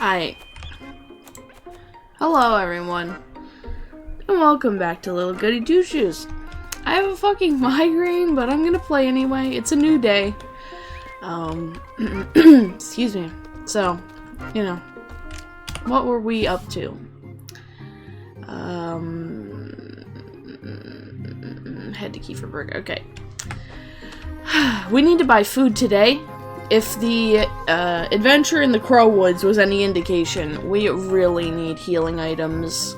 Hi. Hello, everyone. And welcome back to Little Goody Two Shoes. I have a fucking migraine, but I'm gonna play anyway. It's a new day. Excuse me. So, you know, what were we up to? Head to Kieferberg. Okay. We need to buy food today. If the adventure in the Crow Woods was any indication, we really need healing items.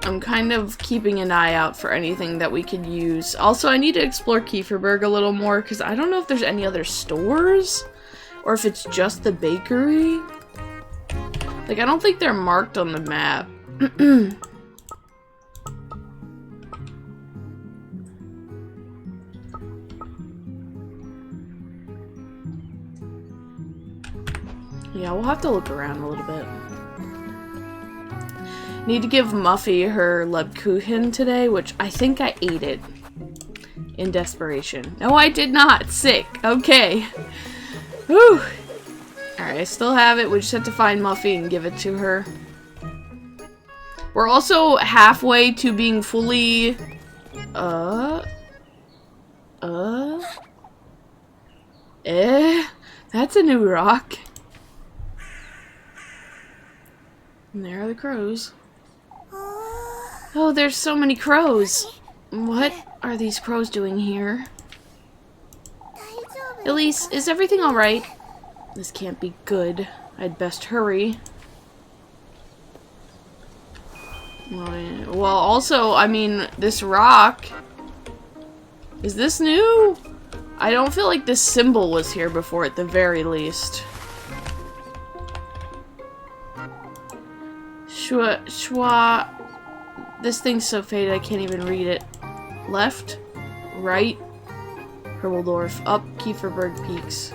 I'm kind of keeping an eye out for anything that we could use. Also, I need to explore Kieferberg a little more, because I don't know if there's any other stores, or if it's just the bakery. Like, I don't think they're marked on the map. Yeah, we'll have to look around a little bit. Need to give Muffy her Lebkuchen today, which I think I ate it in desperation. No, I did not. Sick. Okay. Whew. Alright, I still have it. We just have to find Muffy and give it to her. We're also halfway to being fully... That's a new rock. And there are the crows. Oh, there's so many crows. What are these crows doing here? Elise, is everything alright? This can't be good. I'd best hurry. Well, also, I mean, this rock... Is this new? I don't feel like this symbol was here before at the very least. Schwa... This thing's so faded I can't even read it. Left? Right? Herbeldorf. Up Kieferberg Peaks.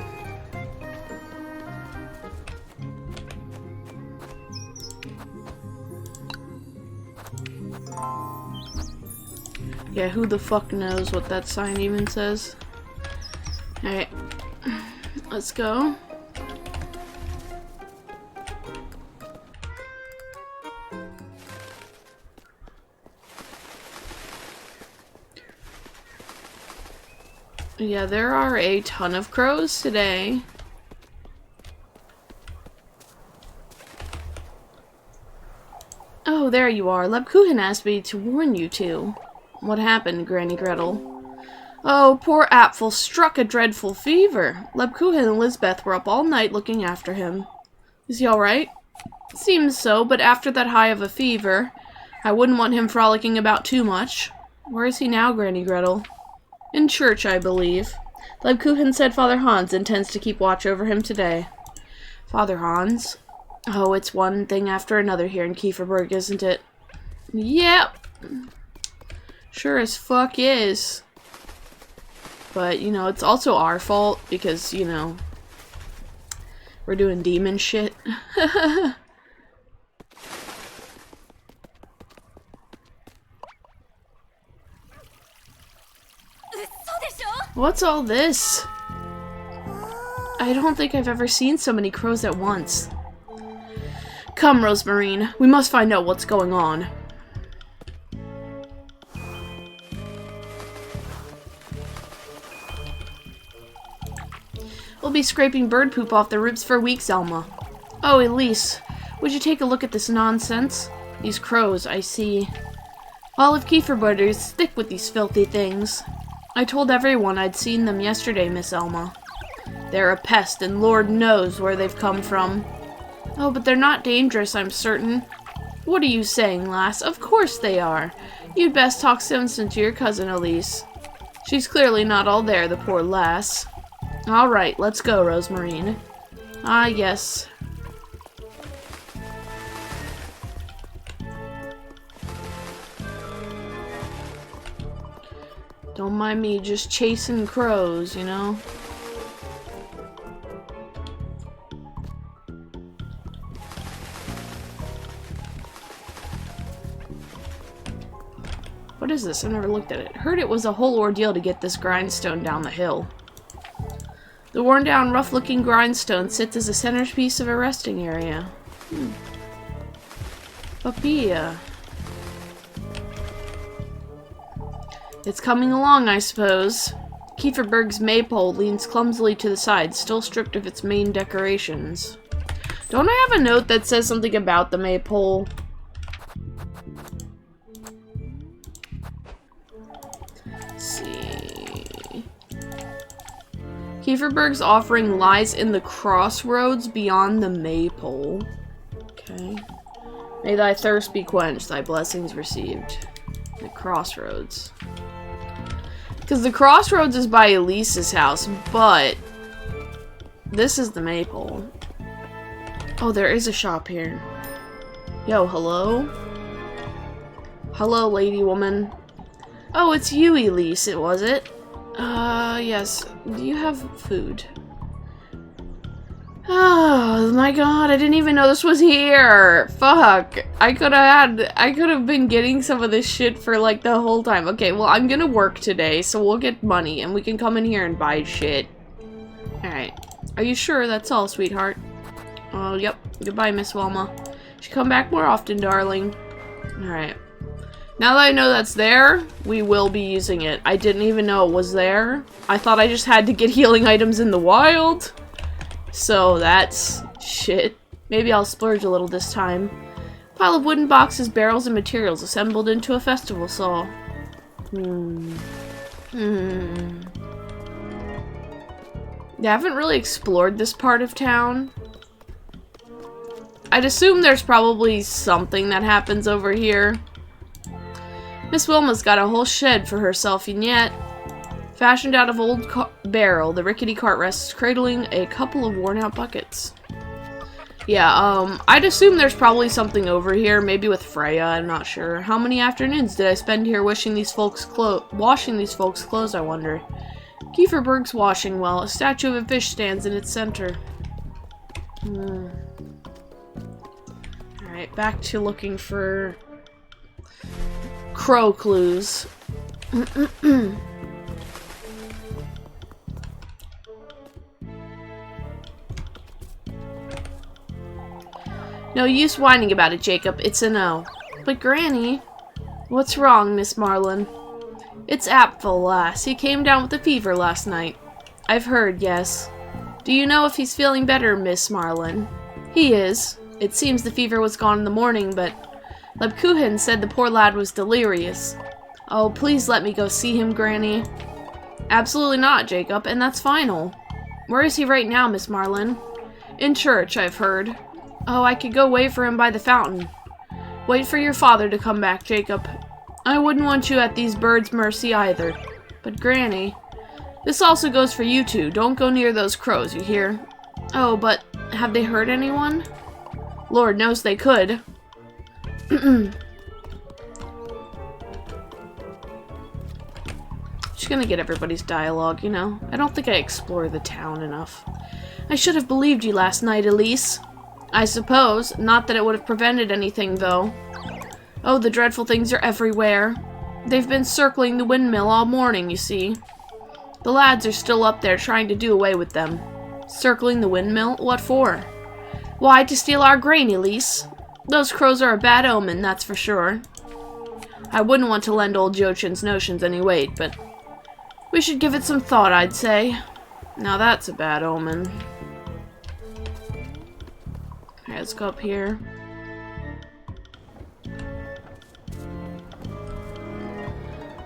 Yeah, who the fuck knows what that sign even says? Alright. Let's go. Yeah, there are a ton of crows today. Oh, there you are. Lebkuchen asked me to warn you two. What happened, Granny Gretel? Oh, poor Apfel struck a dreadful fever. Lebkuchen and Lisbeth were up all night looking after him. Is he alright? Seems so, but after that high of a fever, I wouldn't want him frolicking about too much. Where is he now, Granny Gretel? In church, I believe. Lebkuchen said Father Hans intends to keep watch over him today. Father Hans? Oh, it's one thing after another here in Kieferberg, isn't it? Yep. Sure as fuck is. But, you know, it's also our fault because, you know, we're doing demon shit. What's all this? I don't think I've ever seen so many crows at once. Come, Rosemarine. We must find out what's going on. We'll be scraping bird poop off the roofs for weeks, Elma. Oh, Elise, would you take a look at this nonsense? These crows, I see. Olive Kieferbutters stick with these filthy things. I told everyone I'd seen them yesterday, Miss Elma. They're a pest, and Lord knows where they've come from. Oh, but they're not dangerous, I'm certain. What are you saying, lass? Of course they are. You'd best talk sense into your cousin, Elise. She's clearly not all there, the poor lass. All right, let's go, Rosemarine. Ah, yes. Don't mind me just chasing crows, you know? What is this? I've never looked at it. Heard it was a whole ordeal to get this grindstone down the hill. The worn-down, rough-looking grindstone sits as a centerpiece of a resting area. Papilla. It's coming along, I suppose. Kieferberg's maypole leans clumsily to the side, still stripped of its main decorations. Don't I have a note that says something about the maypole? Let's see. Kieferberg's offering lies in the crossroads beyond the maypole. Okay. May thy thirst be quenched, thy blessings received. The crossroads. Because the crossroads is by Elise's house, but this is the maypole. Oh, there is a shop here. Yo, hello? Hello, lady woman. Oh, it's you, Elise, was it? Yes. Do you have food? Oh my god, I didn't even know this was here. Fuck. I could have been getting some of this shit for like the whole time. Okay, well, I'm gonna work today, so we'll get money and we can come in here and buy shit. Alright. Are you sure that's all, sweetheart? Oh, yep. Goodbye, Miss Wilma. Should come back more often, darling. Alright. Now that I know that's there, we will be using it. I didn't even know it was there. I thought I just had to get healing items in the wild. So that's shit. Maybe I'll splurge a little this time. Pile of wooden boxes, barrels, and materials assembled into a festival saw. They haven't really explored this part of town. I'd assume there's probably something that happens over here. Miss Wilma's got a whole shed for herself, and yet, fashioned out of old barrel, the rickety cart rests cradling a couple of worn-out buckets. Yeah, I'd assume there's probably something over here, maybe with Freya, I'm not sure. How many afternoons did I spend here washing these folks' clothes, I wonder? Kieferberg's washing well. A statue of a fish stands in its center. Alright, back to looking for crow clues. No use whining about it, Jacob. It's a no. But Granny, what's wrong, Miss Marlin? It's Apfel, lass. He came down with a fever last night. I've heard, yes. Do you know if he's feeling better, Miss Marlin? He is. It seems the fever was gone in the morning, but Lebkuchen said the poor lad was delirious. Oh, please let me go see him, Granny. Absolutely not, Jacob, and that's final. Where is he right now, Miss Marlin? In church, I've heard. Oh, I could go wait for him by the fountain. Wait for your father to come back, Jacob. I wouldn't want you at these birds' mercy either. But Granny, this also goes for you two. Don't go near those crows, you hear? Oh, but have they hurt anyone? Lord knows they could. Just gonna get everybody's dialogue, you know? I don't think I explore the town enough. I should have believed you last night, Elise. I suppose. Not that it would have prevented anything, though. Oh, the dreadful things are everywhere. They've been circling the windmill all morning, you see. The lads are still up there trying to do away with them. Circling the windmill? What for? Why, to steal our grain, Elise. Those crows are a bad omen, that's for sure. I wouldn't want to lend old Jochen's notions any weight, but we should give it some thought, I'd say. Now that's a bad omen. Alright, let's go up here.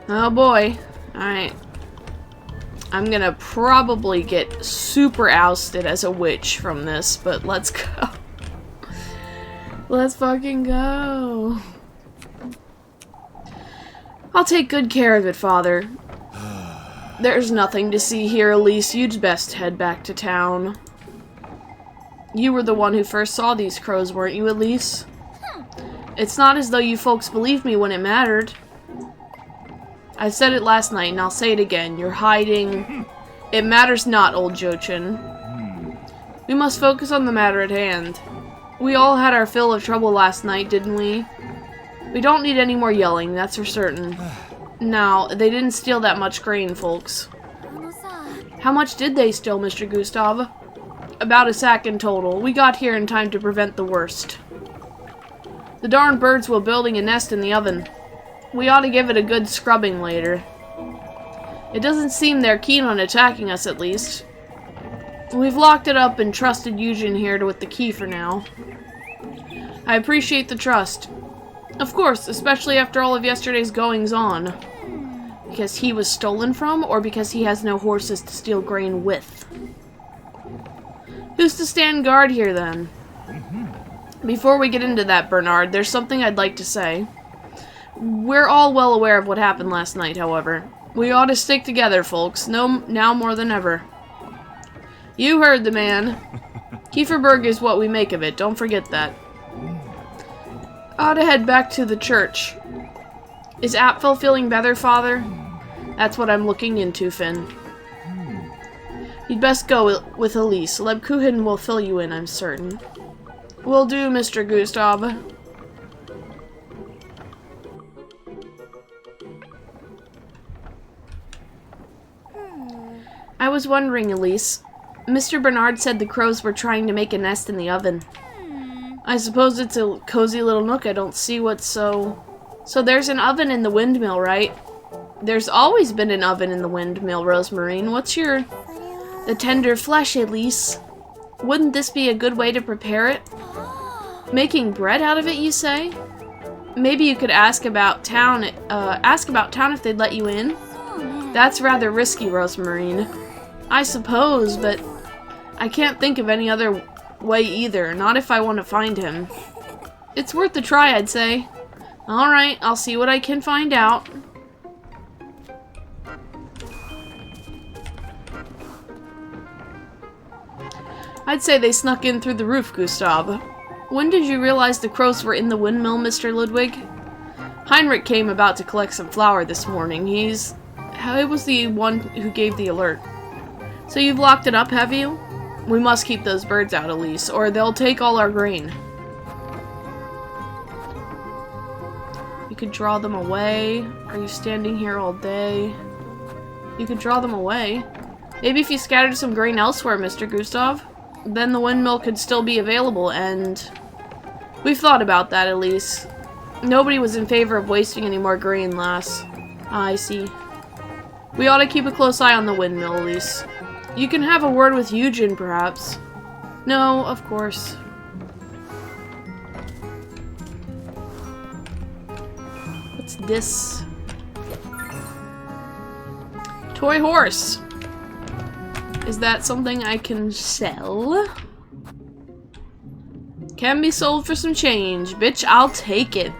Oh boy. Alright. I'm gonna probably get super ousted as a witch from this, but let's go. Let's fucking go. I'll take good care of it, Father. There's nothing to see here, Elise. You'd best head back to town. You were the one who first saw these crows, weren't you, Elise? It's not as though you folks believed me when it mattered. I said it last night, and I'll say it again. You're hiding. It matters not, old Jochen. We must focus on the matter at hand. We all had our fill of trouble last night, didn't we? We don't need any more yelling, that's for certain. Now, they didn't steal that much grain, folks. How much did they steal, Mr. Gustav? About a sack in total. We got here in time to prevent the worst. The darn birds were building a nest in the oven. We ought to give it a good scrubbing later. It doesn't seem they're keen on attacking us, at least. We've locked it up and trusted Vgen here with the key for now. I appreciate the trust. Of course, especially after all of yesterday's goings-on. Because he was stolen from, or because he has no horses to steal grain with? Who's to stand guard here, then? Before we get into that, Bernard, there's something I'd like to say. We're all well aware of what happened last night, however. We ought to stick together, folks, now more than ever. You heard the man. Kieferberg is what we make of it, don't forget that. Ought to head back to the church. Is Apfel feeling better, Father? That's what I'm looking into, Finn. You'd best go with Elise. Lebkuchen will fill you in, I'm certain. Will do, Mr. Gustav. I was wondering, Elise. Mr. Bernard said the crows were trying to make a nest in the oven. I suppose it's a cozy little nook. I don't see what's so... So there's an oven in the windmill, right? There's always been an oven in the windmill, Rosemarine. What's your... The tender flesh, Elise. Wouldn't this be a good way to prepare it? Making bread out of it, you say? Maybe you could ask about town if they'd let you in? That's rather risky, Rosemarine. I suppose, but I can't think of any other way either, not if I want to find him. It's worth a try, I'd say. Alright, I'll see what I can find out. I'd say they snuck in through the roof, Gustav. When did you realize the crows were in the windmill, Mr. Ludwig? Heinrich came about to collect some flour this morning. He was the one who gave the alert. So you've locked it up, have you? We must keep those birds out, Elise, or they'll take all our grain. You could draw them away. Are you standing here all day? You could draw them away. Maybe if you scattered some grain elsewhere, Mr. Gustav, then the windmill could still be available, and... We've thought about that, Elise. Nobody was in favor of wasting any more grain, lass. I see. We ought to keep a close eye on the windmill, Elise. You can have a word with Vgen, perhaps. No, of course. What's this? Toy horse. Is that something I can sell? Can be sold for some change. Bitch, I'll take it.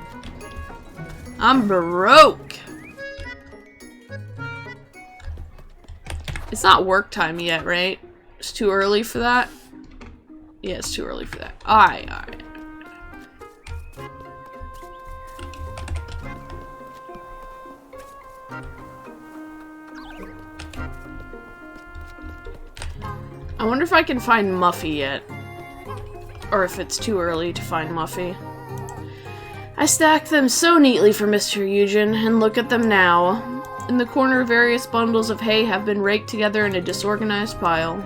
I'm broke. It's not work time yet, right? It's too early for that? Yeah, it's too early for that. Alright, alright. I wonder if I can find Muffy yet. Or if it's too early to find Muffy. I stacked them so neatly for Mr. Vgen, and look at them now. In the corner, various bundles of hay have been raked together in a disorganized pile.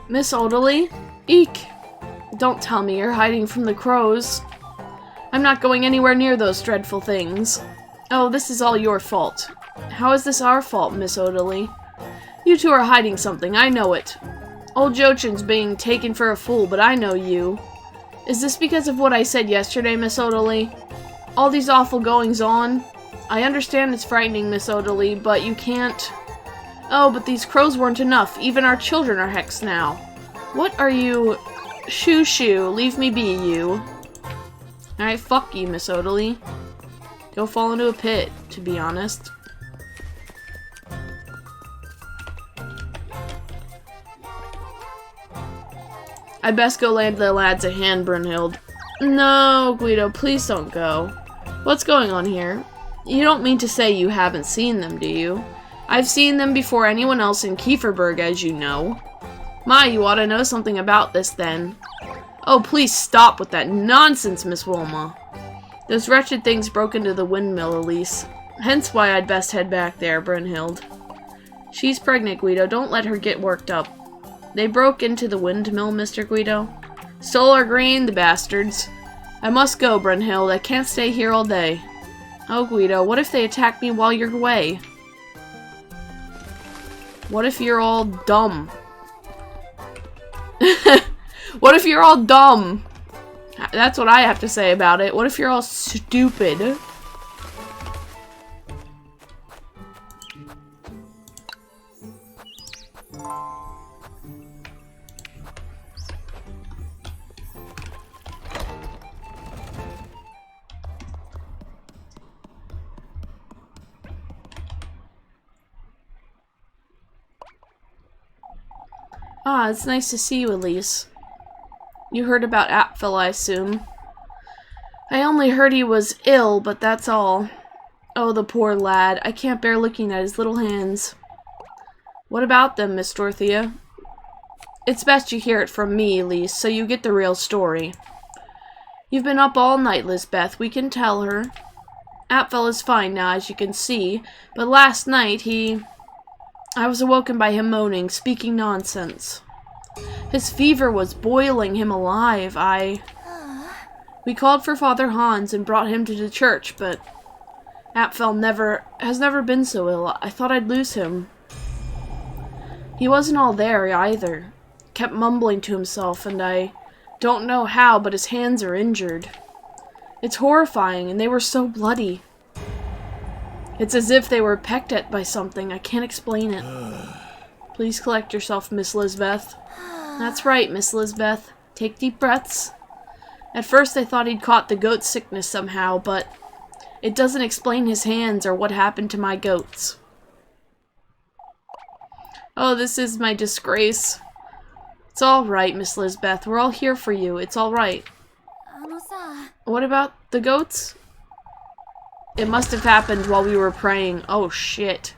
Miss Odily? Eek! Don't tell me you're hiding from the crows. I'm not going anywhere near those dreadful things. Oh, this is all your fault. How is this our fault, Miss Odily? You two are hiding something, I know it. Old Jochen's being taken for a fool, but I know you. Is this because of what I said yesterday, Miss Odily? All these awful goings-on? I understand it's frightening, Miss Odily, but you can't... Oh, but these crows weren't enough. Even our children are hexed now. What are you... Shoo-shoo, leave me be, you. Alright, fuck you, Miss Odily. Go fall into a pit, to be honest. I'd best go lend the lads a hand, Brunhild. No, Guido, please don't go. What's going on here? You don't mean to say you haven't seen them, do you? I've seen them before anyone else in Kieferberg, as you know. My, you ought to know something about this, then. Oh, please stop with that nonsense, Miss Wilma. Those wretched things broke into the windmill, Elise. Hence why I'd best head back there, Brynhild. She's pregnant, Guido. Don't let her get worked up. They broke into the windmill, Mr. Guido. Stole our grain, the bastards. I must go, Brynhild. I can't stay here all day. Oh, Guido, what if they attack me while you're away? What if you're all dumb? What if you're all dumb? That's what I have to say about it. What if you're all stupid? Ah, it's nice to see you, Elise. You heard about Apfel, I assume. I only heard he was ill, but that's all. Oh, the poor lad. I can't bear looking at his little hands. What about them, Miss Dorothea? It's best you hear it from me, Elise, so you get the real story. You've been up all night, Lisbeth. We can tell her. Apfel is fine now, as you can see, but last night I was awoken by him moaning, speaking nonsense. His fever was boiling him alive. We called for Father Hans and brought him to the church, but Apfel has never been so ill. I thought I'd lose him. He wasn't all there, either. Kept mumbling to himself, and I don't know how, but his hands are injured. It's horrifying, and they were so bloody. It's as if they were pecked at by something. I can't explain it. Please collect yourself, Miss Lisbeth. That's right, Miss Lisbeth. Take deep breaths. At first I thought he'd caught the goat sickness somehow, but it doesn't explain his hands or what happened to my goats. Oh, this is my disgrace. It's all right, Miss Lisbeth. We're all here for you. It's all right. What about the goats? It must have happened while we were praying. Oh, shit.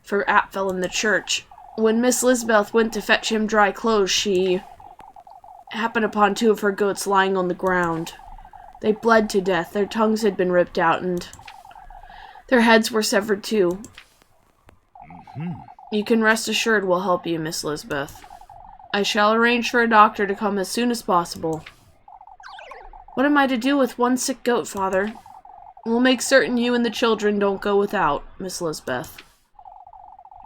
For Apfel in the church. When Miss Lisbeth went to fetch him dry clothes, she happened upon two of her goats lying on the ground. They bled to death. Their tongues had been ripped out, and their heads were severed too. You can rest assured we'll help you, Miss Lisbeth. I shall arrange for a doctor to come as soon as possible. What am I to do with one sick goat, Father? We'll make certain you and the children don't go without, Miss Lisbeth.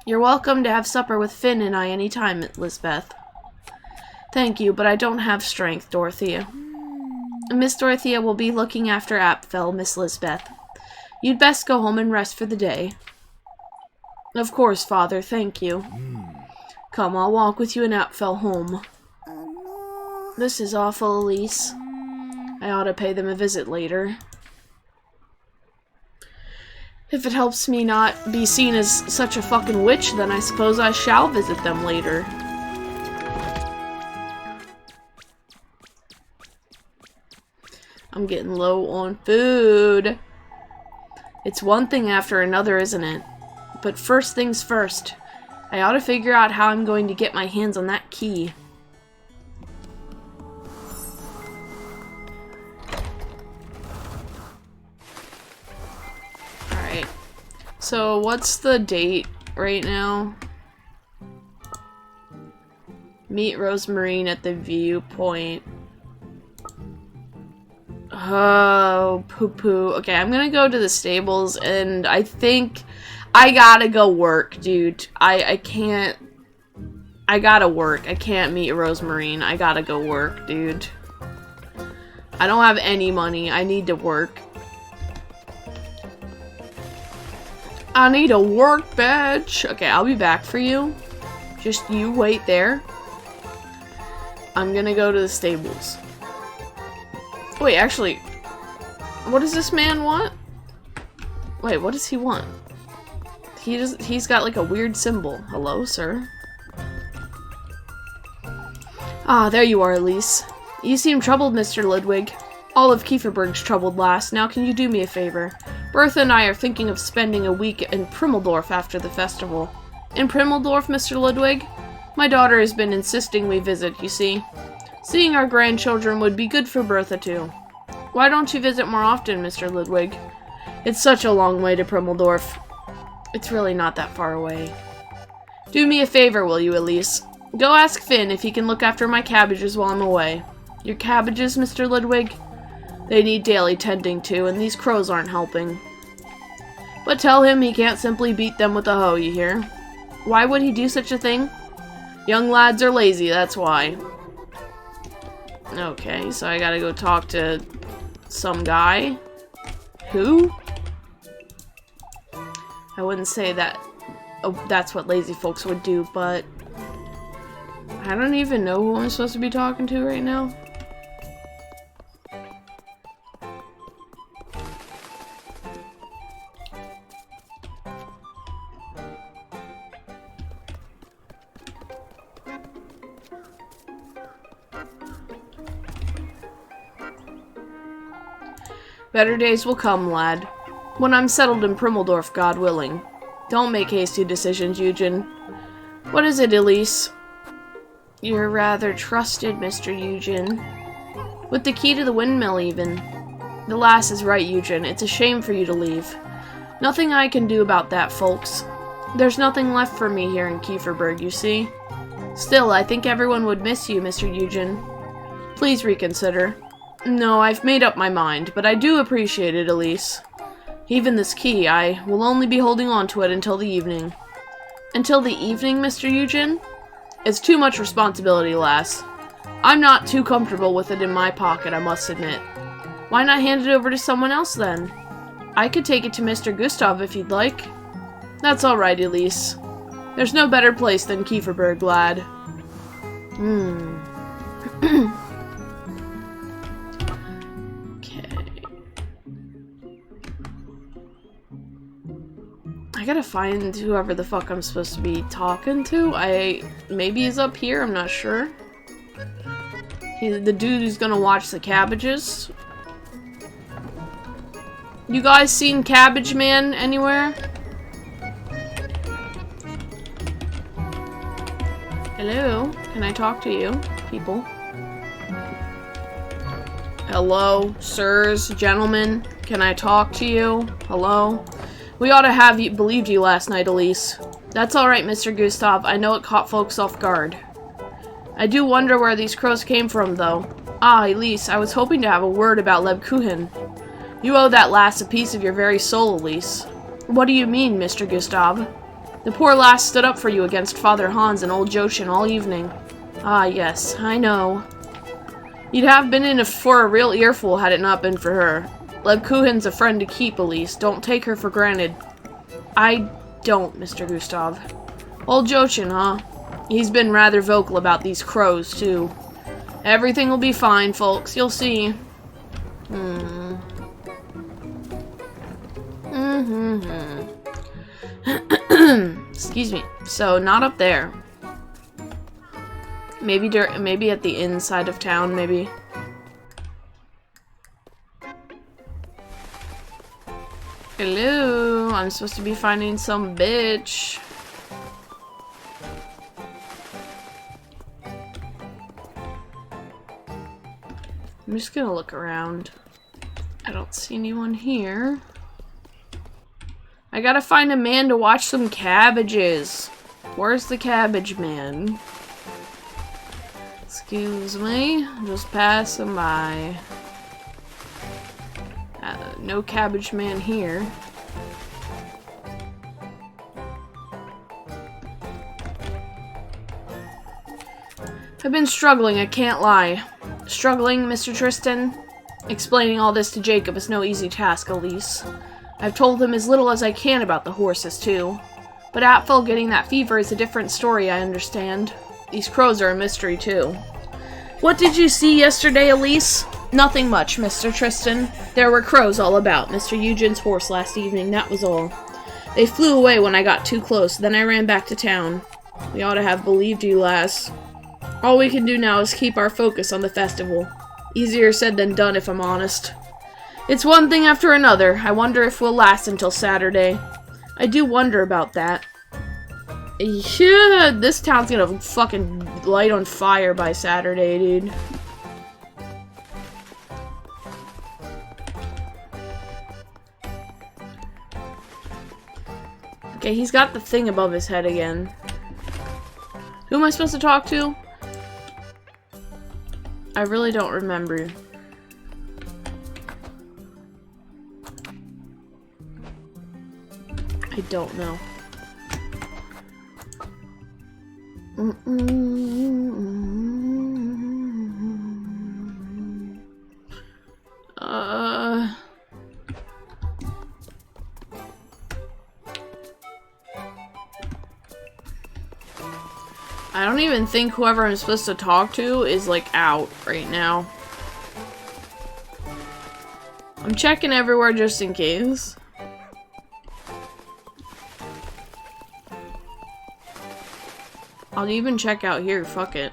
You're welcome to have supper with Finn and I any time, Lisbeth. Thank you, but I don't have strength, Dorothea. Miss Dorothea will be looking after Apfel, Miss Lisbeth. You'd best go home and rest for the day. Of course, Father, thank you. Come, I'll walk with you and Apfel home. This is awful, Elise. I ought to pay them a visit later. If it helps me not be seen as such a fucking witch, then I suppose I shall visit them later. I'm getting low on food. It's one thing after another, isn't it? But first things first. I ought to figure out how I'm going to get my hands on that key. Alright. So, what's the date right now? Meet Rosemarine at the viewpoint. Oh, poo-poo. Okay, I'm gonna go to the stables, and I think I gotta go work, dude. I can't... I gotta work. I can't meet Rosemarine. I gotta go work, dude. I don't have any money. I need to work. I need a work badge. Okay, I'll be back for you. Just you wait there. I'm gonna go to the stables. Wait, actually, what does this man want? Wait, what does he want? He's got like a weird symbol. Hello, sir. Ah, there you are, Elise. You seem troubled, Mr. Ludwig. All of Kieferberg's troubled last. Now can you do me a favor? Bertha and I are thinking of spending a week in Primmeldorf after the festival. In Primmeldorf, Mr. Ludwig? My daughter has been insisting we visit, you see. Seeing our grandchildren would be good for Bertha, too. Why don't you visit more often, Mr. Ludwig? It's such a long way to Primmeldorf. It's really not that far away. Do me a favor, will you, Elise? Go ask Finn if he can look after my cabbages while I'm away. Your cabbages, Mr. Ludwig? They need daily tending to, and these crows aren't helping. But tell him he can't simply beat them with a hoe, you hear? Why would he do such a thing? Young lads are lazy, that's why. Okay, so I gotta go talk to some guy. Who? I wouldn't say that that's what lazy folks would do, but I don't even know who I'm supposed to be talking to right now. Better days will come, lad. When I'm settled in Primmeldorf, God willing. Don't make hasty decisions, Eugen. What is it, Elise? You're rather trusted, Mr. Eugen. With the key to the windmill, even. The lass is right, Eugen. It's a shame for you to leave. Nothing I can do about that, folks. There's nothing left for me here in Kieferberg, you see. Still, I think everyone would miss you, Mr. Eugen. Please reconsider. No, I've made up my mind, but I do appreciate it, Elise. Even this key, I will only be holding on to it until the evening. Until the evening, Mr. Eugen? It's too much responsibility, lass. I'm not too comfortable with it in my pocket, I must admit. Why not hand it over to someone else, then? I could take it to Mr. Gustav if you'd like. That's all right, Elise. There's no better place than Kieferberg, lad. I gotta find whoever the fuck I'm supposed to be talking to. Maybe he's up here, I'm not sure. He's the dude who's gonna watch the cabbages. You guys seen Cabbage Man anywhere? Hello? Can I talk to you, people? Hello, sirs, gentlemen? Can I talk to you? Hello? We ought to have believed you last night, Elise. That's alright, Mr. Gustav. I know it caught folks off guard. I do wonder where these crows came from, though. Ah, Elise, I was hoping to have a word about Lebkuchen. You owe that lass a piece of your very soul, Elise. What do you mean, Mr. Gustav? The poor lass stood up for you against Father Hans and old Joshin all evening. Ah, yes, I know. You'd have been in for a real earful had it not been for her. Lebkuchen's a friend to keep, Elise. Don't take her for granted. I don't, Mr. Gustav. Old Joshin, huh? He's been rather vocal about these crows, too. Everything will be fine, folks. You'll see. Excuse me. So, not up there. Maybe at the inside of town, maybe. Hello, I'm supposed to be finding some bitch. I'm just gonna look around. I don't see anyone here. I gotta find a man to watch some cabbages. Where's the cabbage man? Excuse me, just passing by. No cabbage man here. I've been struggling, I can't lie. Struggling, Mr. Tristan? Explaining all this to Jacob is no easy task, Elise. I've told him as little as I can about the horses, too. But Apfel getting that fever is a different story, I understand. These crows are a mystery, too. What did you see yesterday, Elise? Nothing much, Mr. Tristan. There were crows all about Mr. Eugen's horse last evening, that was all. They flew away when I got too close, then I ran back to town. We ought to have believed you, lass. All we can do now is keep our focus on the festival. Easier said than done, if I'm honest. It's one thing after another. I wonder if we'll last until Saturday. I do wonder about that. Yeah, this town's gonna fucking light on fire by Saturday, dude. Okay, he's got the thing above his head again. Who am I supposed to talk to? I really don't remember. I don't know. I don't even think whoever I'm supposed to talk to is, like, out right now. I'm checking everywhere just in case. I'll even check out here, fuck it.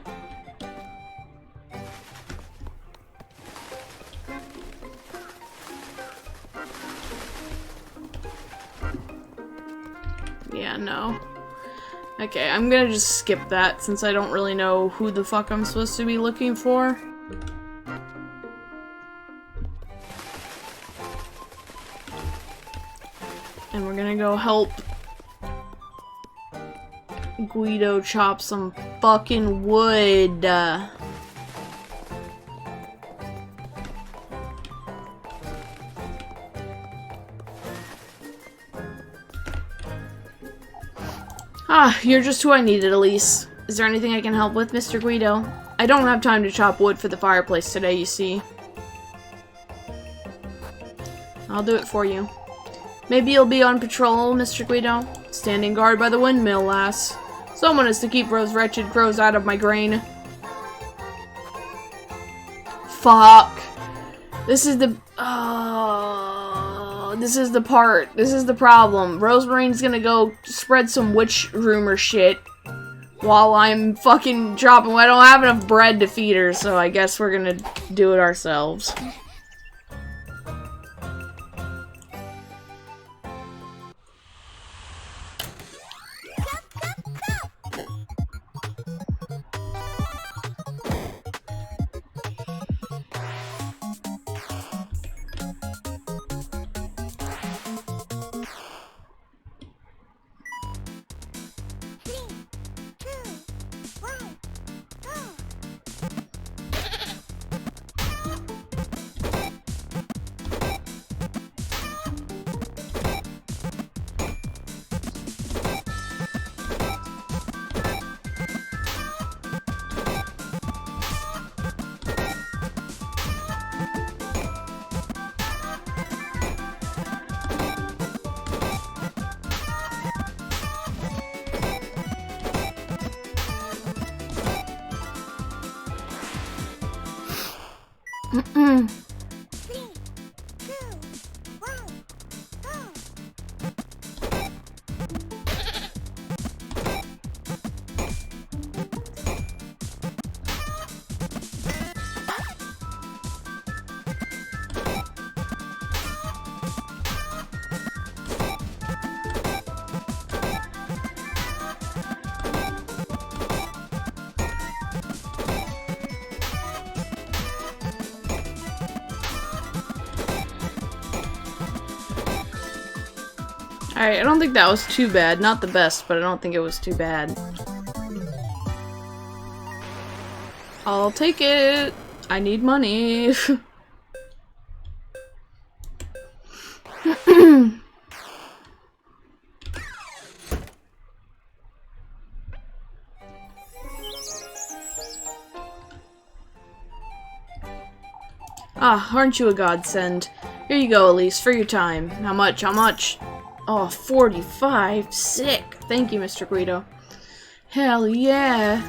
Yeah, no. Okay, I'm gonna just skip that since I don't really know who the fuck I'm supposed to be looking for. And we're gonna go help Guido chop some fucking wood. Ah, you're just who I needed, Elise. Is there anything I can help with, Mr. Guido? I don't have time to chop wood for the fireplace today, you see. I'll do it for you. Maybe you'll be on patrol, Mr. Guido? Standing guard by the windmill, lass. Someone is to keep those wretched crows out of my grain. Fuck. This is the... this is the part. This is the problem. Rosemarine's gonna go spread some witch rumor shit while I'm fucking chopping. I don't have enough bread to feed her, so I guess we're gonna do it ourselves. Alright, I don't think that was too bad. Not the best, but I don't think it was too bad. I'll take it. I need money. Ah, aren't you a godsend? Here you go, Elise, for your time. How much? How much? Oh, 45. Sick. Thank you, Mr. Guido. Hell yeah.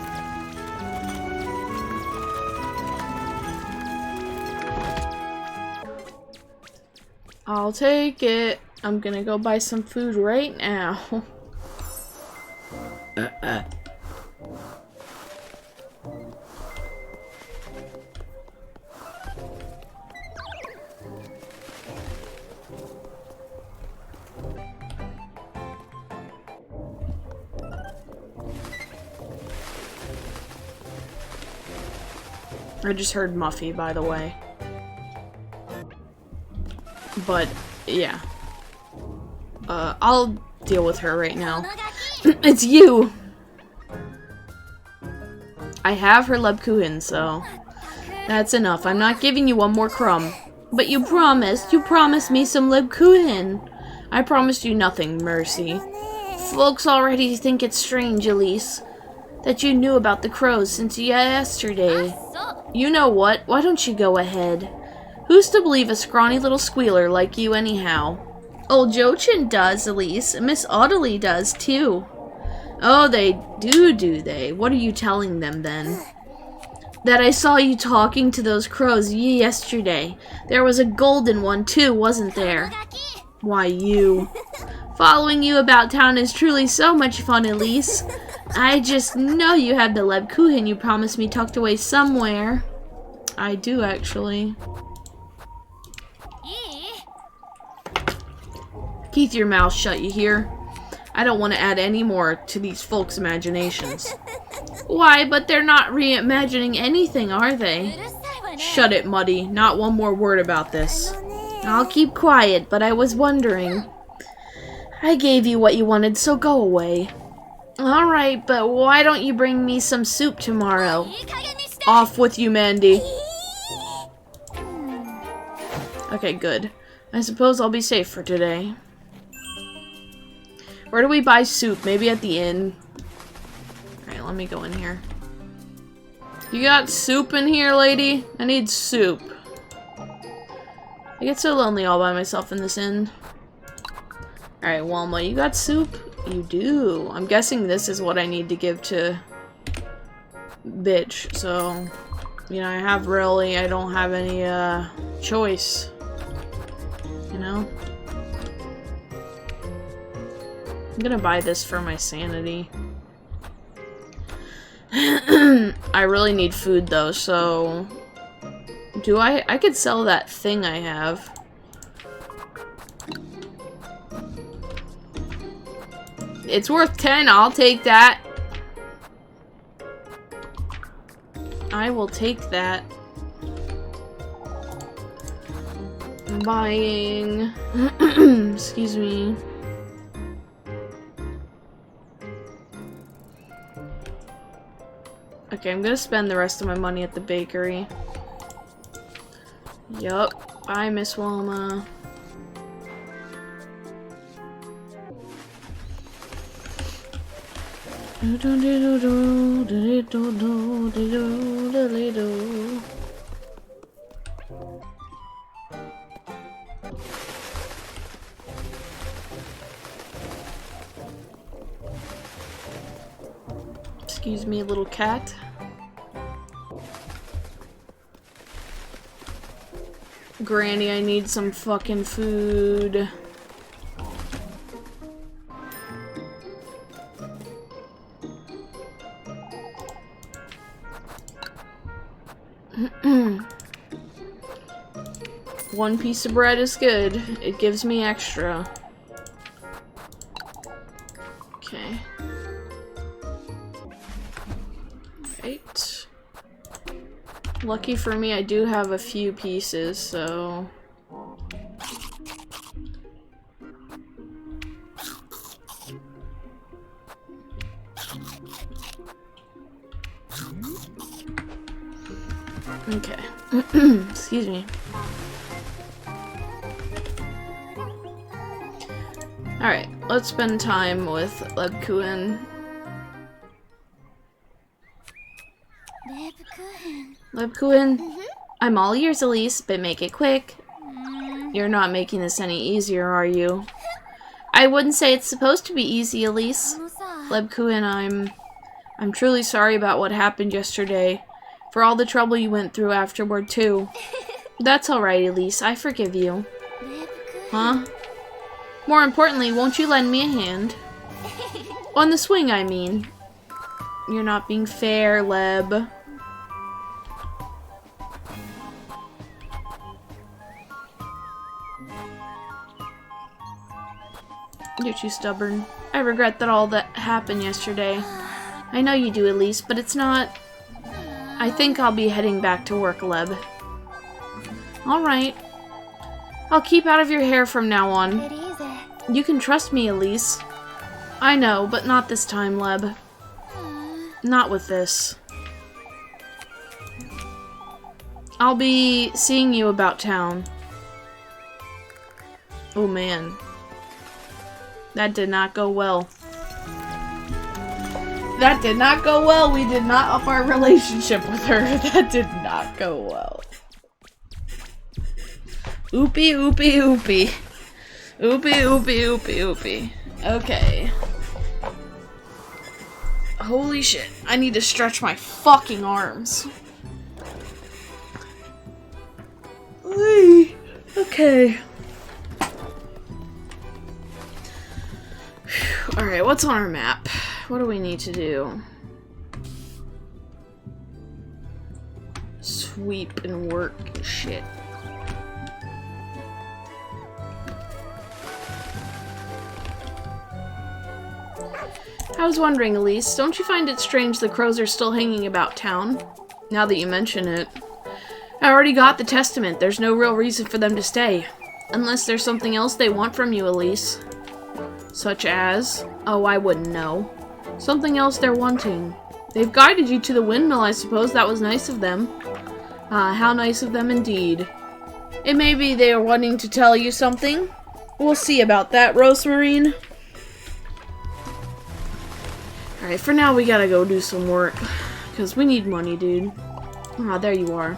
I'll take it. I'm gonna go buy some food right now. I just heard Muffy, by the way. But, yeah. I'll deal with her right now. It's you! I have her Lebkuchen, so that's enough. I'm not giving you one more crumb. But you promised me some Lebkuchen. I promised you nothing, Mercy. Folks already think it's strange, Elise, that you knew about the crows since yesterday. You know what? Why don't you go ahead? Who's to believe a scrawny little squealer like you anyhow? Old Jochin does, Elise. Miss Audley does, too. Oh, they do they? What are you telling them, then? That I saw you talking to those crows yesterday. There was a golden one, too, wasn't there? Why, you. Following you about town is truly so much fun, Elise. I just know you have the Lebkuchen you promised me tucked away somewhere. I do, actually. Keep your mouth shut, you hear? I don't want to add any more to these folks' imaginations. Why, but they're not reimagining anything, are they? Shut it, Muddy. Not one more word about this. I'll keep quiet, but I was wondering. I gave you what you wanted, so go away. Alright, but why don't you bring me some soup tomorrow? Off with you, Mandy. Okay, good. I suppose I'll be safe for today. Where do we buy soup? Maybe at the inn. Alright, let me go in here. You got soup in here, lady? I need soup. I get so lonely all by myself in this inn. Alright, Walma, you got soup? You do. I'm guessing this is what I need to give to bitch, so you know, I don't have any choice. You know? I'm gonna buy this for my sanity. I really need food though, so do I could sell that thing I have. It's worth 10, I'll take that. I will take that. I'm buying. Excuse me. Okay, I'm gonna spend the rest of my money at the bakery. Yup. Bye, Miss Walma. Excuse me, little cat. Granny, I need some fucking food. One piece of bread is good. It gives me extra. Okay. Right. Lucky for me, I do have a few pieces, so... Okay. Excuse me. Alright, let's spend time with Lebkuchen. Lebkuchen? I'm all ears, Elise, but make it quick. You're not making this any easier, are you? I wouldn't say it's supposed to be easy, Elise. Lebkuchen, I'm truly sorry about what happened yesterday. For all the trouble you went through afterward, too. That's alright, Elise. I forgive you. Huh? More importantly, won't you lend me a hand? On the swing, I mean. You're not being fair, Leb. You're too stubborn. I regret that all that happened yesterday. I know you do, Elise, but it's not... I think I'll be heading back to work, Leb. Alright. I'll keep out of your hair from now on. You can trust me, Elise. I know, but not this time, Leb. Not with this. I'll be seeing you about town. Oh man. That did not go well. That did not go well. We did not up our relationship with her. That did not go well. Oopie, oopie, oopie. Oopie, oopie, oopie, oopie. Okay. Holy shit. I need to stretch my fucking arms. Okay. Alright, what's on our map? What do we need to do? Sweep and work shit. I was wondering, Elise, don't you find it strange the crows are still hanging about town? Now that you mention it. I already got the testament. There's no real reason for them to stay. Unless there's something else they want from you, Elise. Such as? Oh, I wouldn't know. Something else they're wanting. They've guided you to the windmill, I suppose. That was nice of them. Ah, how nice of them indeed. It may be they are wanting to tell you something. We'll see about that, Rosemarine. Alright, for now we gotta go do some work. Because we need money, dude. Ah, there you are.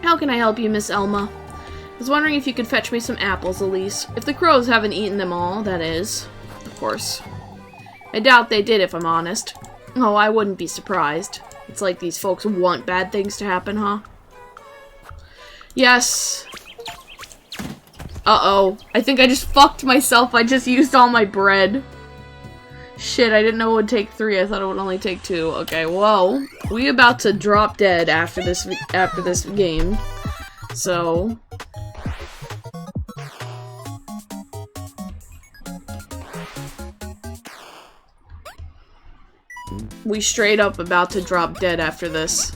How can I help you, Miss Elma? I was wondering if you could fetch me some apples, Elise. If the crows haven't eaten them all, that is. Of course. I doubt they did, if I'm honest. Oh, I wouldn't be surprised. It's like these folks want bad things to happen, huh? Yes. Uh-oh. I think I just fucked myself. I just used all my bread. Shit, I didn't know it would take 3. I thought it would only take 2. Okay, whoa. We about to drop dead after this game. So... we straight up about to drop dead after this.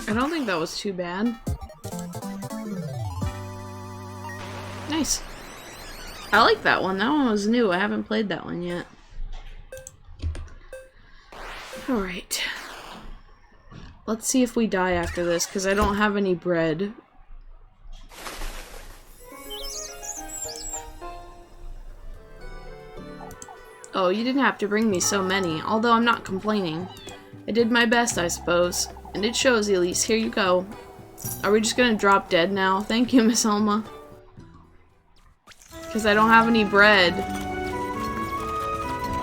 I don't think that was too bad. Nice. I like that one. That one was new. I haven't played that one yet. Alright. Let's see if we die after this, because I don't have any bread. Oh, you didn't have to bring me so many, although I'm not complaining. I did my best, I suppose. And it shows, Elise. Here you go. Are we just gonna drop dead now? Thank you, Miss Elma. Because I don't have any bread.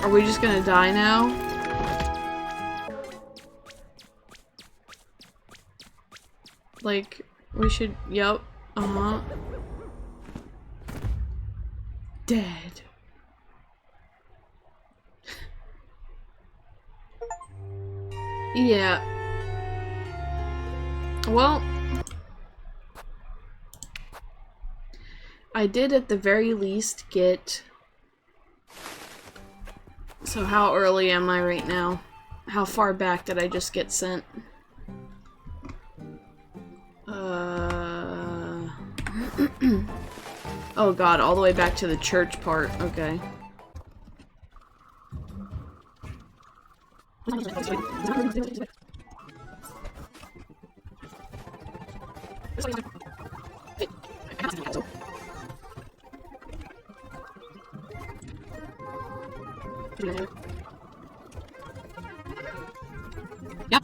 Are we just gonna die now? Like, we should... Yep. Uh-huh. Dead. Yeah. Well, I did at the very least get... So how early am I right now? How far back did I just get sent? Oh god, all the way back to the church part. Okay. Yep.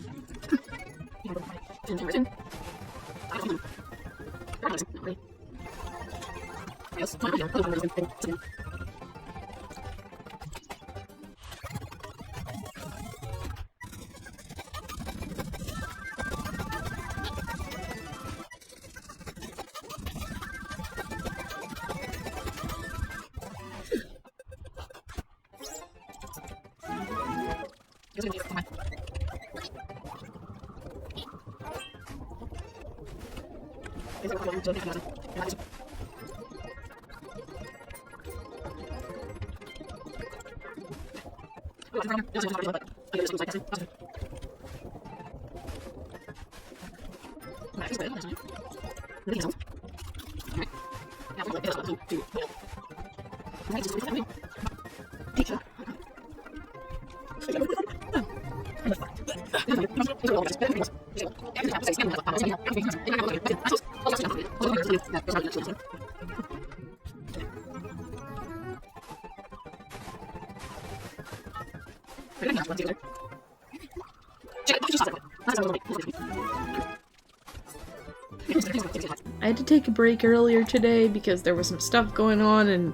I had to take a break earlier today because there was some stuff going on and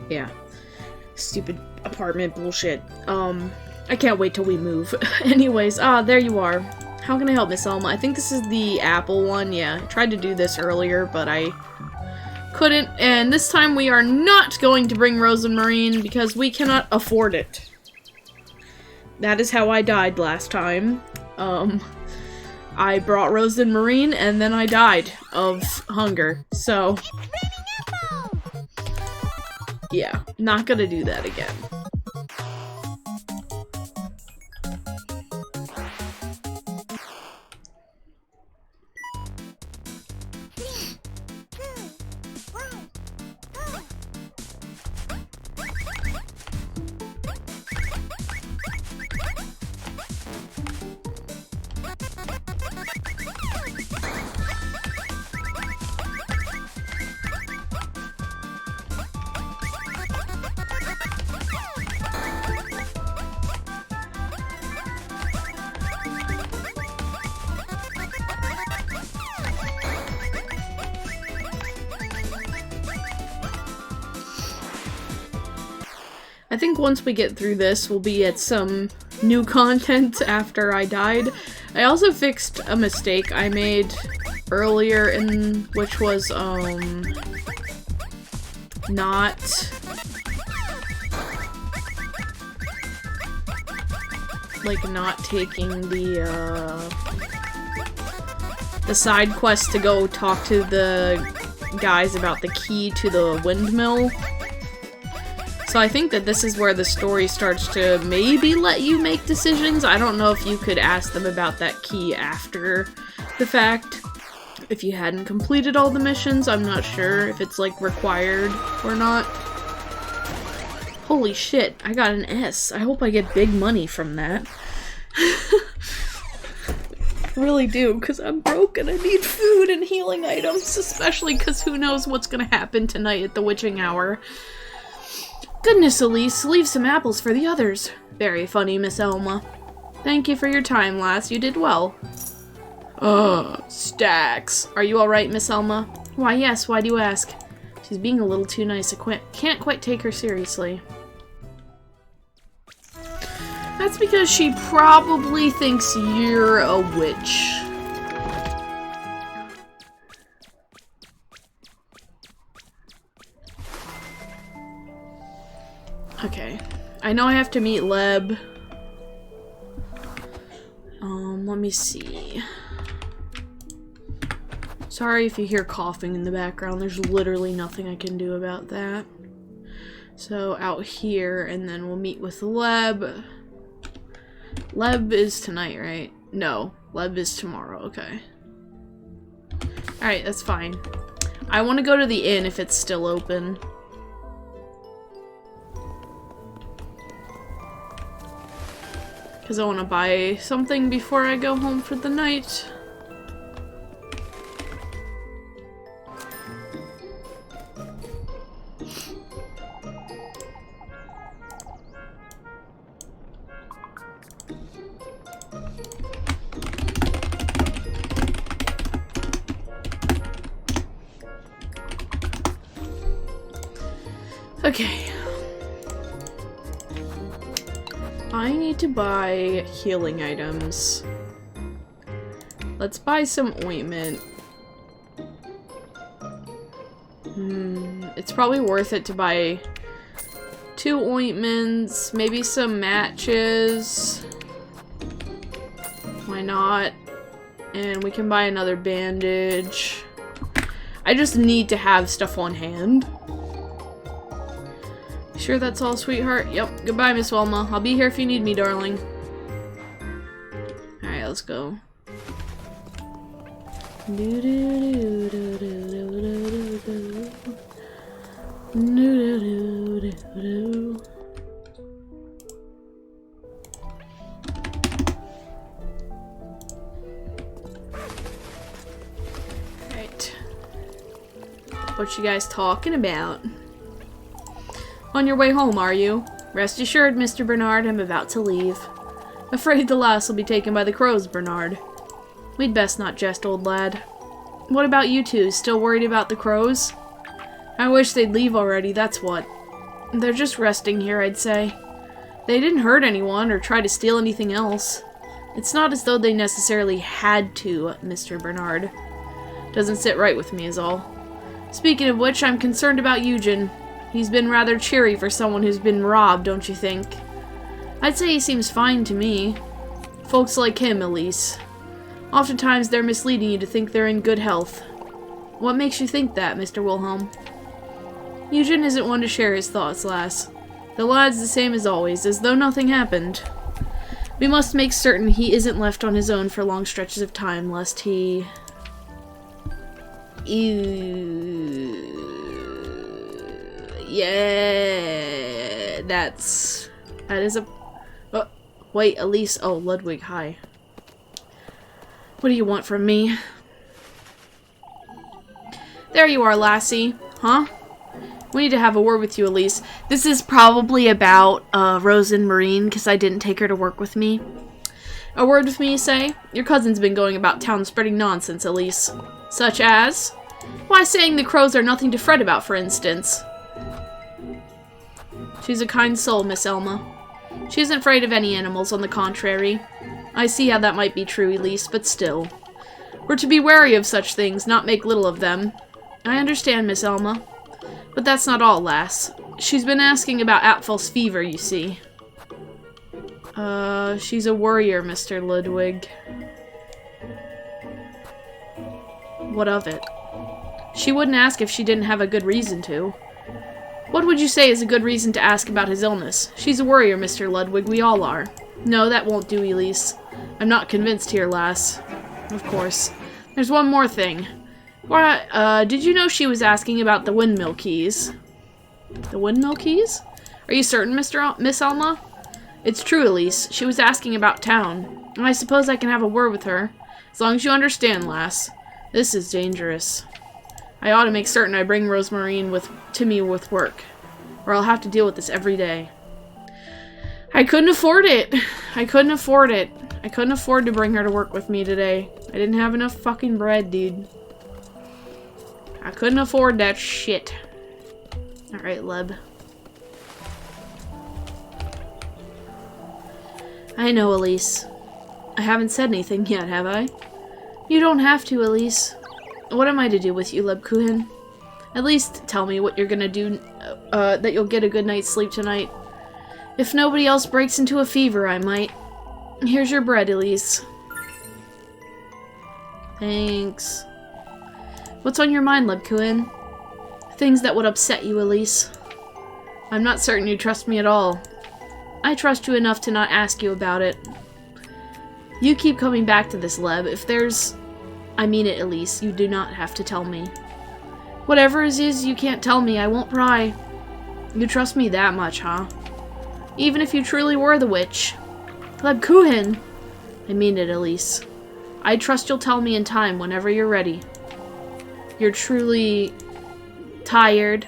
yeah, stupid apartment bullshit. I can't wait till we move. Anyways, there you are. How can I help, Miss Elma? I think this is the apple one. Yeah, I tried to do this earlier, but I couldn't. And this time we are not going to bring Rose and Marine because we cannot afford it. That is how I died last time. I brought Rose and Marine, and then I died of hunger. So, yeah, not gonna do that again. I think once we get through this, we'll be at some new content after I died. I also fixed a mistake I made earlier which was, not taking the side quest to go talk to the guys about the key to the windmill. So I think that this is where the story starts to maybe let you make decisions. I don't know if you could ask them about that key after the fact. If you hadn't completed all the missions, I'm not sure if it's, like, required or not. Holy shit, I got an S. I hope I get big money from that. Really do, because I'm broke and I need food and healing items, especially because who knows what's gonna happen tonight at the witching hour. Goodness, Elise, leave some apples for the others. Very funny, Miss Elma. Thank you for your time, lass. You did well. Stacks. Are you alright, Miss Elma? Why, yes. Why do you ask? She's being a little too nice. Can't quite take her seriously. That's because she probably thinks you're a witch. Okay. I know I have to meet Leb. Let me see. Sorry if you hear coughing in the background. There's literally nothing I can do about that. So, out here, and then we'll meet with Leb. Leb is tonight, right? No. Leb is tomorrow, okay. Alright, that's fine. I want to go to the inn if it's still open. Because I want to buy something before I go home for the night. Okay. I need to buy healing items. Let's buy some ointment. It's probably worth it to buy 2 ointments, maybe some matches. Why not? And we can buy another bandage. I just need to have stuff on hand. Sure that's all, sweetheart? Yep. Goodbye, Miss Wilma. I'll be here if you need me, darling. Alright, let's go. Alright. What you guys talking about? On your way home, are you? Rest assured, Mr. Bernard, I'm about to leave. Afraid the lass will be taken by the crows, Bernard. We'd best not jest, old lad. What about you two? Still worried about the crows? I wish they'd leave already, that's what. They're just resting here, I'd say. They didn't hurt anyone or try to steal anything else. It's not as though they necessarily had to, Mr. Bernard. Doesn't sit right with me is all. Speaking of which, I'm concerned about Vgen. He's been rather cheery for someone who's been robbed, don't you think? I'd say he seems fine to me. Folks like him, Elise. Oftentimes they're misleading you to think they're in good health. What makes you think that, Mr. Wilhelm? Vgen isn't one to share his thoughts, lass. The lad's the same as always, as though nothing happened. We must make certain he isn't left on his own for long stretches of time, lest he... Yeah, that is a... Oh, wait, Elise. Oh, Ludwig, hi. What do you want from me? There you are, lassie. Huh? We need to have a word with you, Elise. This is probably about Rose and Marine, because I didn't take her to work with me. A word with me, you say? Your cousin's been going about town spreading nonsense, Elise. Such as? Why, saying the crows are nothing to fret about, for instance. She's a kind soul, Miss Elma. She isn't afraid of any animals, on the contrary. I see how that might be true, Elise, but still. We're to be wary of such things, not make little of them. I understand, Miss Elma. But that's not all, lass. She's been asking about Apfel's fever, you see. She's a worrier, Mr. Ludwig. What of it? She wouldn't ask if she didn't have a good reason to. What would you say is a good reason to ask about his illness? She's a worrier, Mr. Ludwig. We all are. No, that won't do, Elise. I'm not convinced here, lass. Of course. There's one more thing. Why, did you know she was asking about the windmill keys? The windmill keys? Are you certain, Miss Alma? It's true, Elise. She was asking about town. I suppose I can have a word with her. As long as you understand, lass. This is dangerous. I ought to make certain I bring Rosemarine to me with work, or I'll have to deal with this every day. I couldn't afford it. I couldn't afford it. I couldn't afford to bring her to work with me today. I didn't have enough fucking bread, dude. I couldn't afford that shit. Alright, Leb. I know, Elise. I haven't said anything yet, have I? You don't have to, Elise. What am I to do with you, Lebkuchen? At least tell me what you're gonna do, that you'll get a good night's sleep tonight. If nobody else breaks into a fever, I might. Here's your bread, Elise. Thanks. What's on your mind, Lebkuchen? Things that would upset you, Elise. I'm not certain you trust me at all. I trust you enough to not ask you about it. You keep coming back to this, Leb. If there's... I mean it, Elise. You do not have to tell me. Whatever it is you can't tell me, I won't pry. You trust me that much, huh? Even if you truly were the witch. Lebkuchen! I mean it, Elise. I trust you'll tell me in time whenever you're ready. You're truly tired.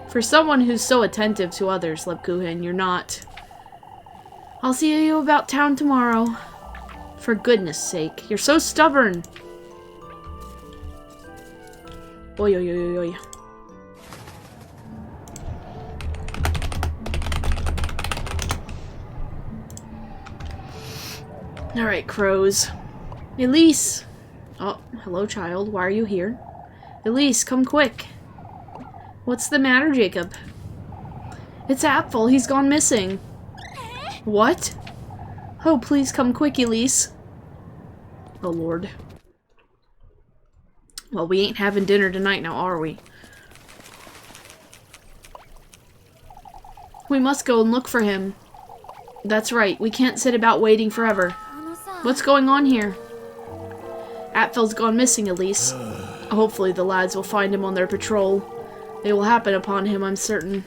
For someone who's so attentive to others, Lebkuchen, you're not. I'll see you about town tomorrow. For goodness sake, you're so stubborn. Oi, oi, oi, oi. Alright, crows. Elise! Oh, hello, child. Why are you here? Elise, come quick. What's the matter, Jacob? It's Apfel. He's gone missing. What? Oh, please come quick, Elise. Oh, Lord. Well, we ain't having dinner tonight now, are we? We must go and look for him. That's right. We can't sit about waiting forever. What's going on here? Apfel's gone missing, Elise. Hopefully the lads will find him on their patrol. They will happen upon him, I'm certain.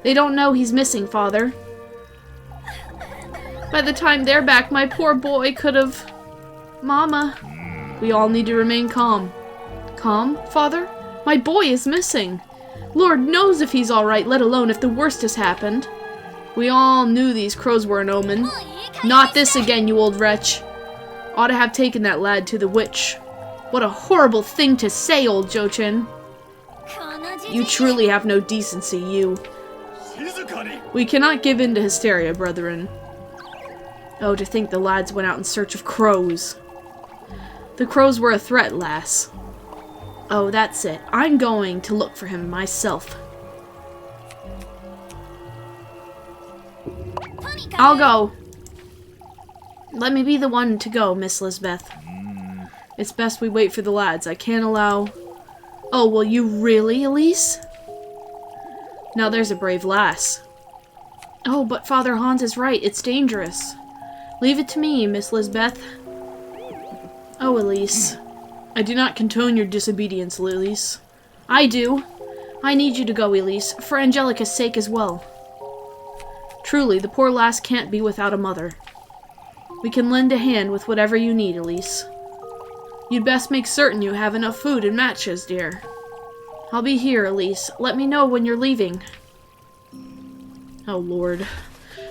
They don't know he's missing, Father. By the time they're back, my poor boy could have... Mama. We all need to remain calm. Calm, Father? My boy is missing. Lord knows if he's alright, let alone if the worst has happened. We all knew these crows were an omen. Not this again, you old wretch. Ought to have taken that lad to the witch. What a horrible thing to say, old Jochin. You truly have no decency, you. We cannot give in to hysteria, brethren. Oh, to think the lads went out in search of crows. The crows were a threat, lass. Oh, that's it. I'm going to look for him myself. I'll go. Let me be the one to go, Miss Lisbeth. It's best we wait for the lads. I can't allow... Oh, will you really, Elise? Now there's a brave lass. Oh, but Father Hans is right. It's dangerous. Leave it to me, Miss Lisbeth. Oh, Elise. I do not condone your disobedience, Elise. I do. I need you to go, Elise, for Angelica's sake as well. Truly, the poor lass can't be without a mother. We can lend a hand with whatever you need, Elise. You'd best make certain you have enough food and matches, dear. I'll be here, Elise. Let me know when you're leaving. Oh, Lord.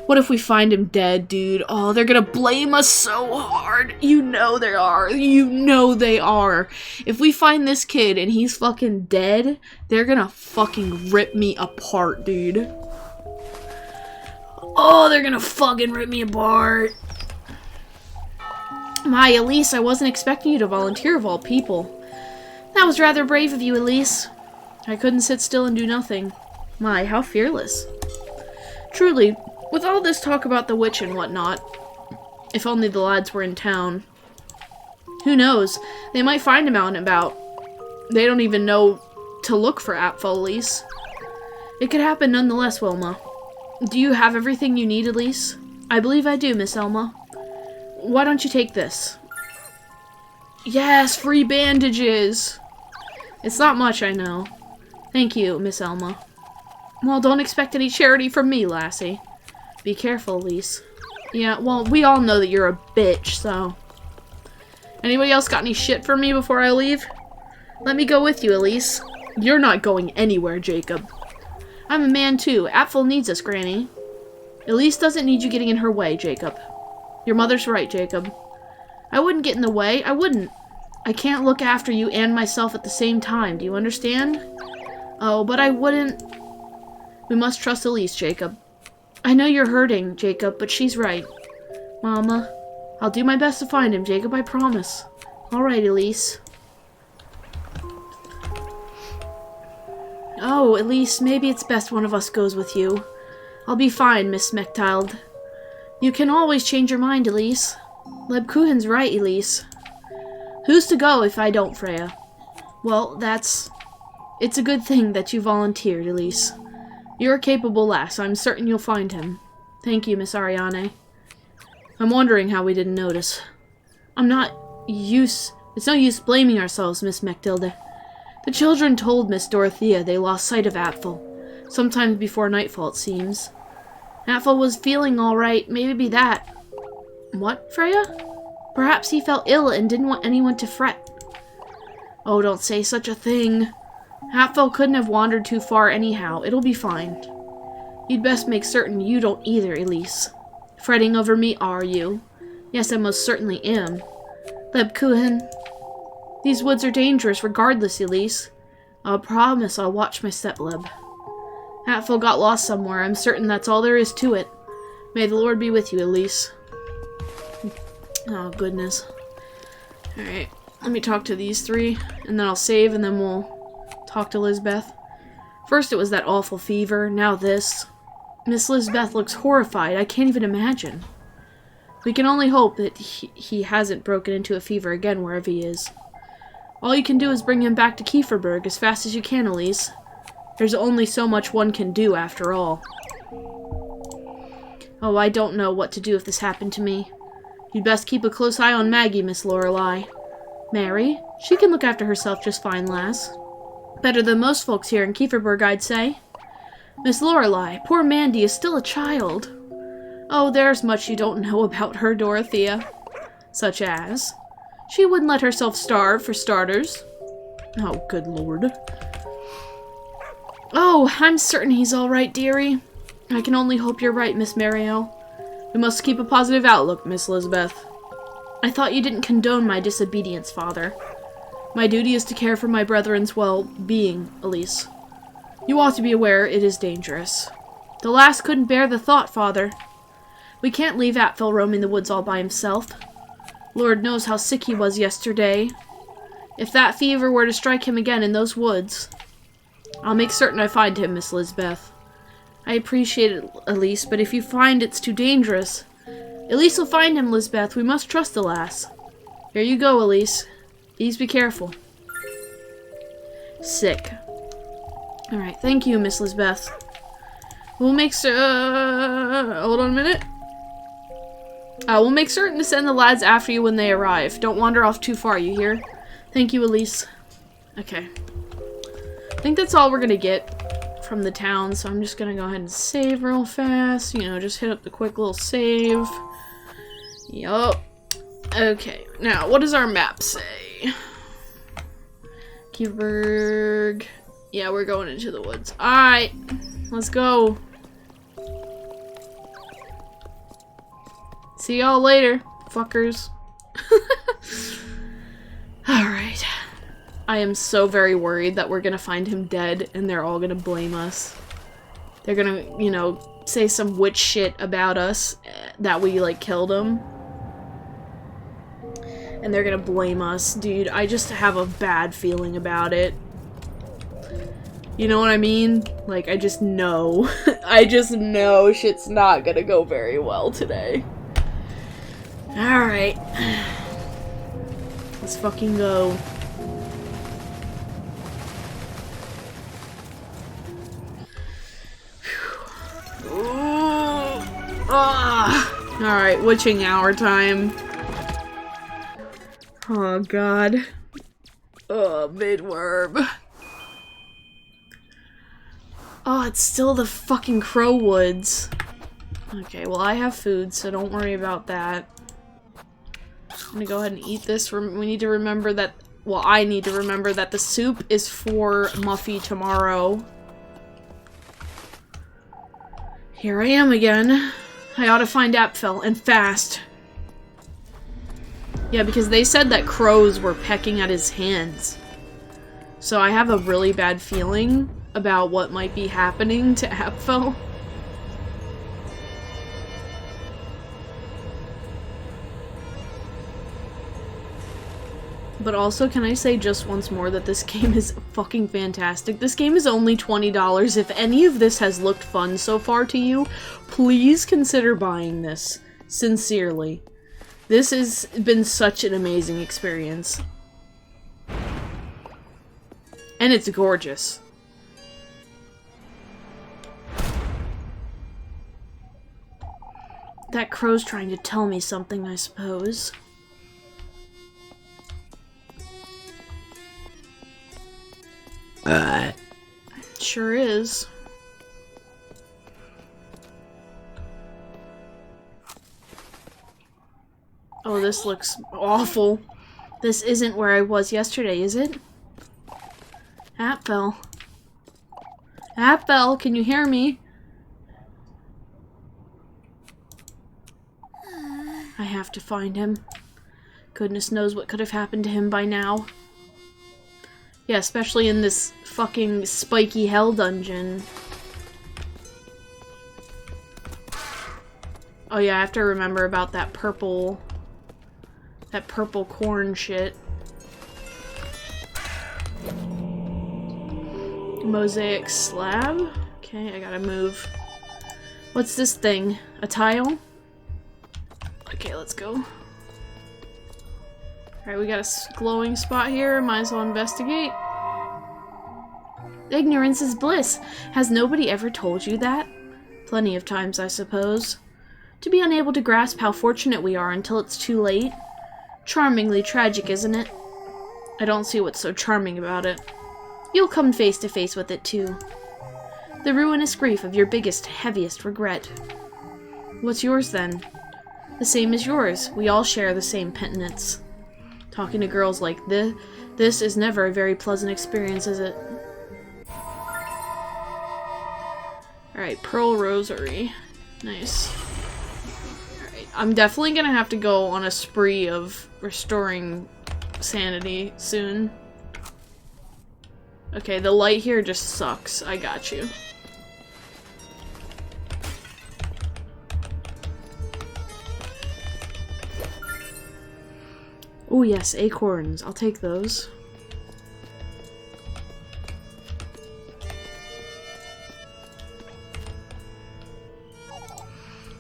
What if we find him dead, dude? Oh, they're gonna blame us so hard. You know they are. You know they are. If we find this kid and he's fucking dead, they're gonna fucking rip me apart, dude. Oh, they're gonna fucking rip me apart. My, Elise, I wasn't expecting you to volunteer of all people. That was rather brave of you, Elise. I couldn't sit still and do nothing. My, how fearless. Truly, with all this talk about the witch and whatnot, if only the lads were in town. Who knows? They might find him out and about. They don't even know to look for Apfel, Elise. It could happen nonetheless, Wilma. Do you have everything you need, Elise? I believe I do, Miss Elma. Why don't you take this? Yes, free bandages! It's not much, I know. Thank you, Miss Elma. Well, don't expect any charity from me, lassie. Be careful, Elise. Yeah, well, we all know that you're a bitch, so... Anybody else got any shit for me before I leave? Let me go with you, Elise. You're not going anywhere, Jacob. I'm a man, too. Apfel needs us, Granny. Elise doesn't need you getting in her way, Jacob. Your mother's right, Jacob. I wouldn't get in the way. I wouldn't. I can't look after you and myself at the same time. Do you understand? Oh, but I wouldn't... We must trust Elise, Jacob. I know you're hurting, Jacob, but she's right. Mama, I'll do my best to find him, Jacob, I promise. All right, Elise. Oh, Elise, maybe it's best one of us goes with you. I'll be fine, Miss Smechtild. You can always change your mind, Elise. Lebkuchen's right, Elise. Who's to go if I don't, Freya? Well, it's a good thing that you volunteered, Elise. You're a capable lass. I'm certain you'll find him. Thank you, Miss Ariane. I'm wondering how we didn't notice. It's no use blaming ourselves, Miss Mechtilde. The children told Miss Dorothea they lost sight of Apfel. Sometime before nightfall, it seems. Apfel was feeling all right. Maybe that. What, Freya? Perhaps he felt ill and didn't want anyone to fret. Oh, don't say such a thing. Apfel couldn't have wandered too far anyhow. It'll be fine. You'd best make certain you don't either, Elise. Fretting over me, are you? Yes, I most certainly am. Lebkuchen. These woods are dangerous regardless, Elise. I'll promise I'll watch my step, Leb. Apfel got lost somewhere. I'm certain that's all there is to it. May the Lord be with you, Elise. Oh, goodness. Alright, let me talk to these three, and then I'll save, and then we'll talk to Lisbeth. First it was that awful fever, now this. Miss Lisbeth looks horrified. I can't even imagine. We can only hope that he hasn't broken into a fever again wherever he is. All you can do is bring him back to Kieferberg as fast as you can, Elise. There's only so much one can do, after all. Oh, I don't know what to do if this happened to me. You'd best keep a close eye on Maggie, Miss Lorelei. Mary? She can look after herself just fine, lass. Better than most folks here in Kieferberg, I'd say. Miss Lorelei, poor Mandy is still a child. Oh, there's much you don't know about her, Dorothea. Such as? She wouldn't let herself starve, for starters. Oh, good lord. Oh, I'm certain he's all right, dearie. I can only hope you're right, Miss Mariel. We must keep a positive outlook, Miss Lisbeth. I thought you didn't condone my disobedience, Father. My duty is to care for my brethren's well-being, Elise. You ought to be aware it is dangerous. The lass couldn't bear the thought, Father. We can't leave Apfel roaming the woods all by himself. Lord knows how sick he was yesterday. If that fever were to strike him again in those woods... I'll make certain I find him, Miss Lisbeth. I appreciate it, Elise, but if you find it's too dangerous... Elise will find him, Lisbeth. We must trust the lass. Here you go, Elise. Please be careful. Sick. Alright, thank you, Miss Lisbeth. We'll make hold on a minute. We'll make certain to send the lads after you when they arrive. Don't wander off too far, you hear? Thank you, Elise. Okay. I think that's all we're gonna get from the town, so I'm just gonna go ahead and save real fast. You know, just hit up the quick little save. Yup. Okay, now, what does our map say? Kieferberg. Yeah, we're going into the woods. Alright, let's go. See y'all later, fuckers. Alright. I am so very worried that we're gonna find him dead and they're all gonna blame us. They're gonna, you know, say some witch shit about us that we, like, killed him. And they're gonna blame us. Dude, I just have a bad feeling about it. You know what I mean? Like, I just know. I just know shit's not gonna go very well today. Alright. Let's fucking go. Alright, witching hour time. Oh god. Oh, midworm. Oh, it's still the fucking Crow Woods. Okay, well I have food, so don't worry about that. I'm gonna go ahead and eat this. We need to remember that, well, I need to remember that the soup is for Muffy tomorrow. Here I am again. I ought to find Apfel, and fast. Yeah, because they said that crows were pecking at his hands. So I have a really bad feeling about what might be happening to Apfel. But also, can I say just once more that this game is fucking fantastic? This game is only $20. If any of this has looked fun so far to you, please consider buying this. Sincerely. This has been such an amazing experience. And it's gorgeous. That crow's trying to tell me something, I suppose. Sure is. Oh, this looks awful. This isn't where I was yesterday, is it? Apfel. Apfel, can you hear me? I have to find him. Goodness knows what could have happened to him by now. Yeah, especially in this fucking spiky hell dungeon. Oh yeah, I have to remember about that purple corn shit. Mosaic slab? Okay, I gotta move. What's this thing? A tile? Okay, let's go. Alright, we got a glowing spot here. Might as well investigate. Ignorance is bliss. Has nobody ever told you that? Plenty of times, I suppose. To be unable to grasp how fortunate we are until it's too late. Charmingly tragic, isn't it? I don't see what's so charming about it. You'll come face to face with it, too. The ruinous grief of your biggest, heaviest regret. What's yours, then? The same as yours. We all share the same penitence. Talking to girls like this is never a very pleasant experience, is it? Alright, Pearl Rosary. Nice. Alright, I'm definitely gonna have to go on a spree of restoring sanity soon. Okay, the light here just sucks. I got you. Oh yes, acorns. I'll take those.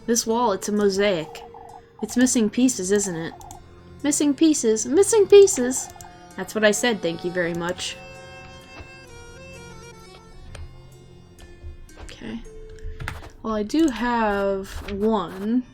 This wall, it's a mosaic. It's missing pieces, isn't it? Missing pieces, missing pieces! That's what I said, thank you very much. Okay. Well, I do have one.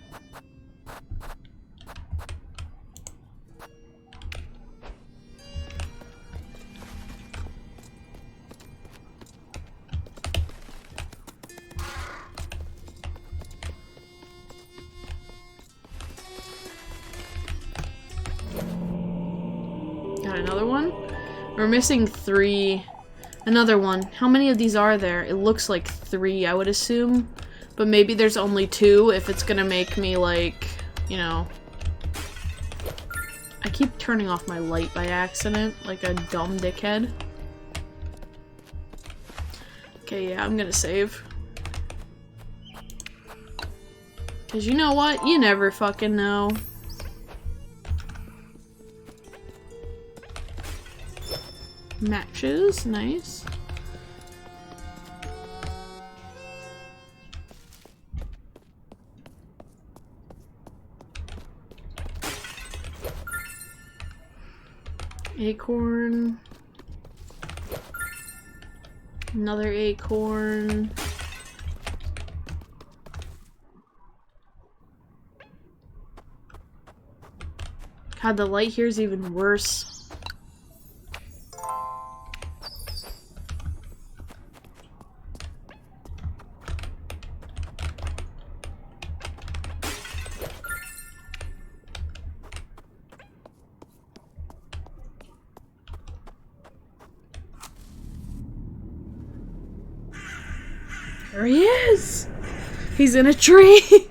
Got another one? We're missing 3. Another one. How many of these are there? It looks like 3, I would assume. But maybe there's only 2 if it's gonna make me, like, you know... I keep turning off my light by accident, like a dumb dickhead. Okay, yeah, I'm gonna save. Because you know what? You never fucking know. Matches, nice. Acorn. Another acorn. God, the light here is even worse. There he is! He's in a tree!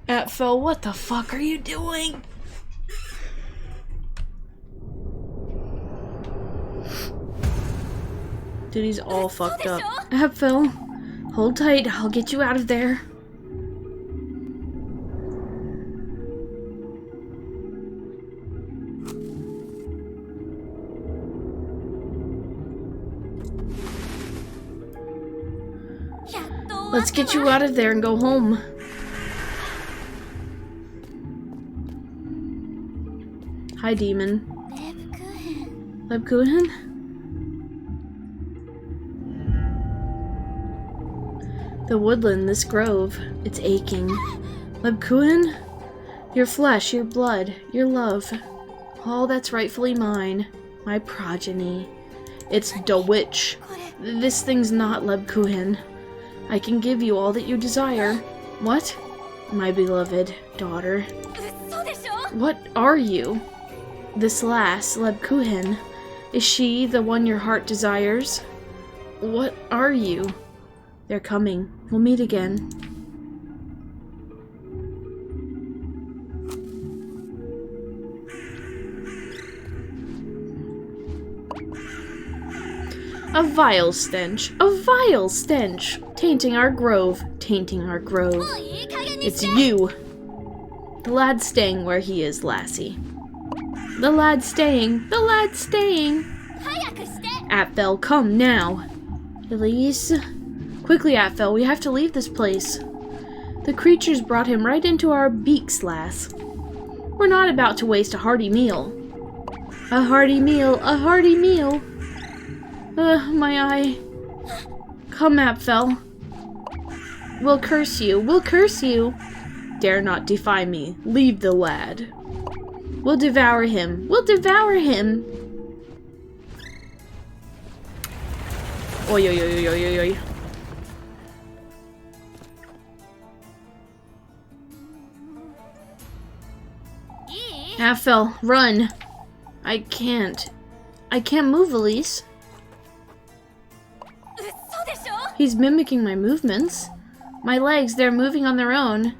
Apfel, what the fuck are you doing? Dude, he's all fucked up. Apfel, hold tight, I'll get you out of there. Let's get you out of there and go home. Hi, demon. Lebkuchen? The woodland, this grove, it's aching. Lebkuchen? Your flesh, your blood, your love. All that's rightfully mine. My progeny. It's the witch. This thing's not Lebkuchen. I can give you all that you desire. What? My beloved daughter. What are you? This lass, Lebkuchen. Is she the one your heart desires? What are you? They're coming. We'll meet again. A vile stench, tainting our grove, It's you. The lad's staying where he is, lassie. The lad's staying. Atfel, come now. Elise. Quickly, Atfel, we have to leave this place. The creatures brought him right into our beaks, lass. We're not about to waste a hearty meal. A hearty meal. My eye. Come, Atfel. We'll curse you. Dare not defy me. Leave the lad. We'll devour him. Oi, oi, oi, oi, oi, oi. Atfel, run. I can't move, Elise. He's mimicking my movements. My legs, they're moving on their own.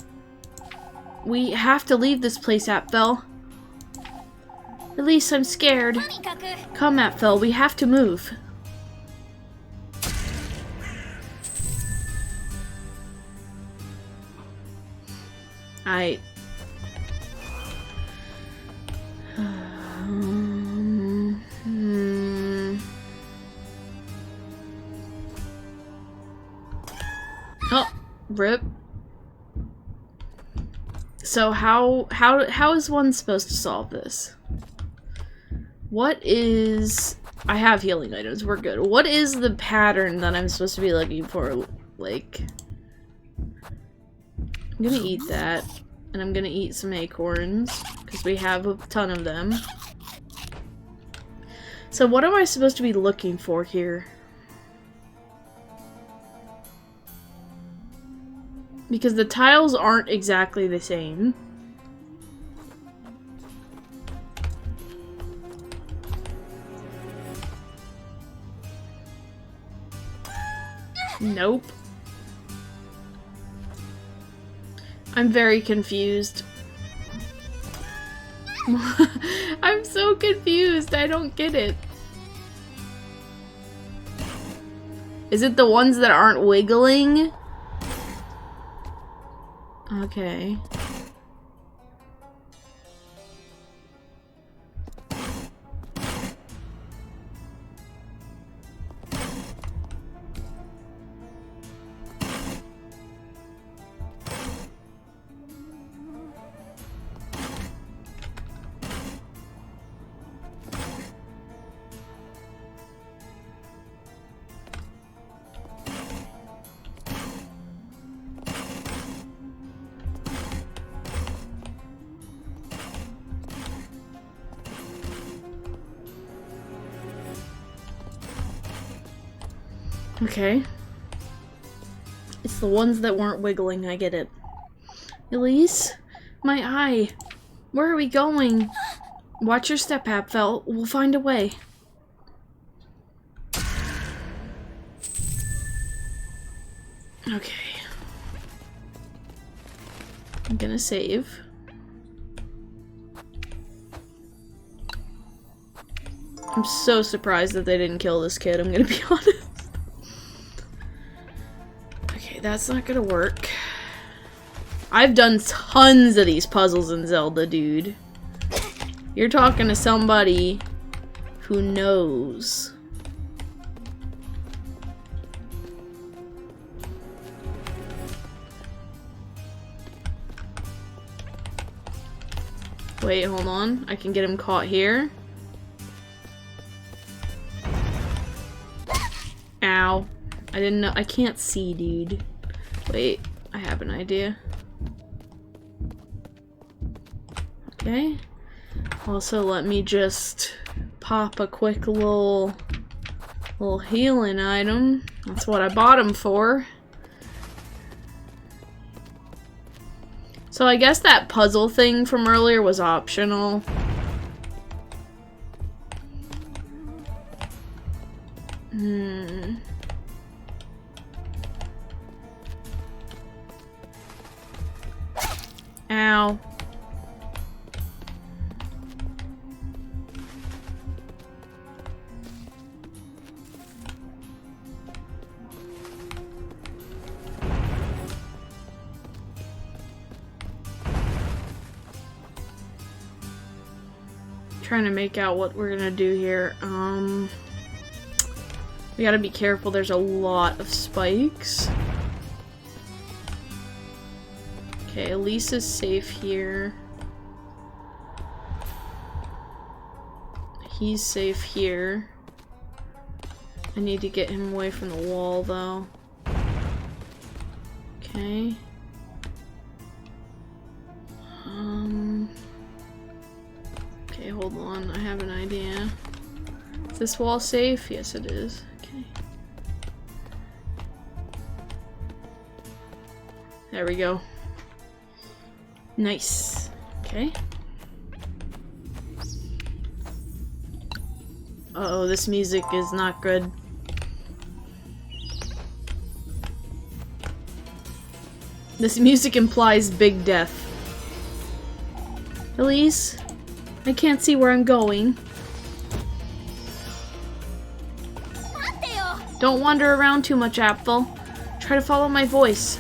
We have to leave this place, Atfel. Elise, I'm scared. Come, Atfel, we have to move. Oh, rip. So how is one supposed to solve this? What is... I have healing items, we're good. What is the pattern that I'm supposed to be looking for? Like... I'm gonna eat that. And I'm gonna eat some acorns, because we have a ton of them. So what am I supposed to be looking for here? Because the tiles aren't exactly the same. Nope. I'm very confused. I'm so confused. I don't get it. Is it the ones that aren't wiggling? Okay. Okay. It's the ones that weren't wiggling, I get it. Elise? My eye! Where are we going? Watch your step, Atfel. We'll find a way. Okay. I'm gonna save. I'm so surprised that they didn't kill this kid, I'm gonna be honest. Okay, that's not gonna work. I've done tons of these puzzles in Zelda, dude. You're talking to somebody who knows. Wait, hold on. I can get him caught here. Ow. I didn't know. I can't see, dude. Wait, I have an idea. Okay. Also, let me just pop a quick little Little healing item. That's what I bought him for. So I guess that puzzle thing from earlier was optional. Ow. Trying to make out what we're gonna do here. We gotta be careful, there's a lot of spikes. Okay, Elise is safe here. He's safe here. I need to get him away from the wall, though. Okay. Okay, hold on. I have an idea. Is this wall safe? Yes, it is. Okay. There we go. Nice. Okay. Uh-oh, this music is not good. This music implies big death. Elise, I can't see where I'm going. Don't wander around too much, Apfel. Try to follow my voice.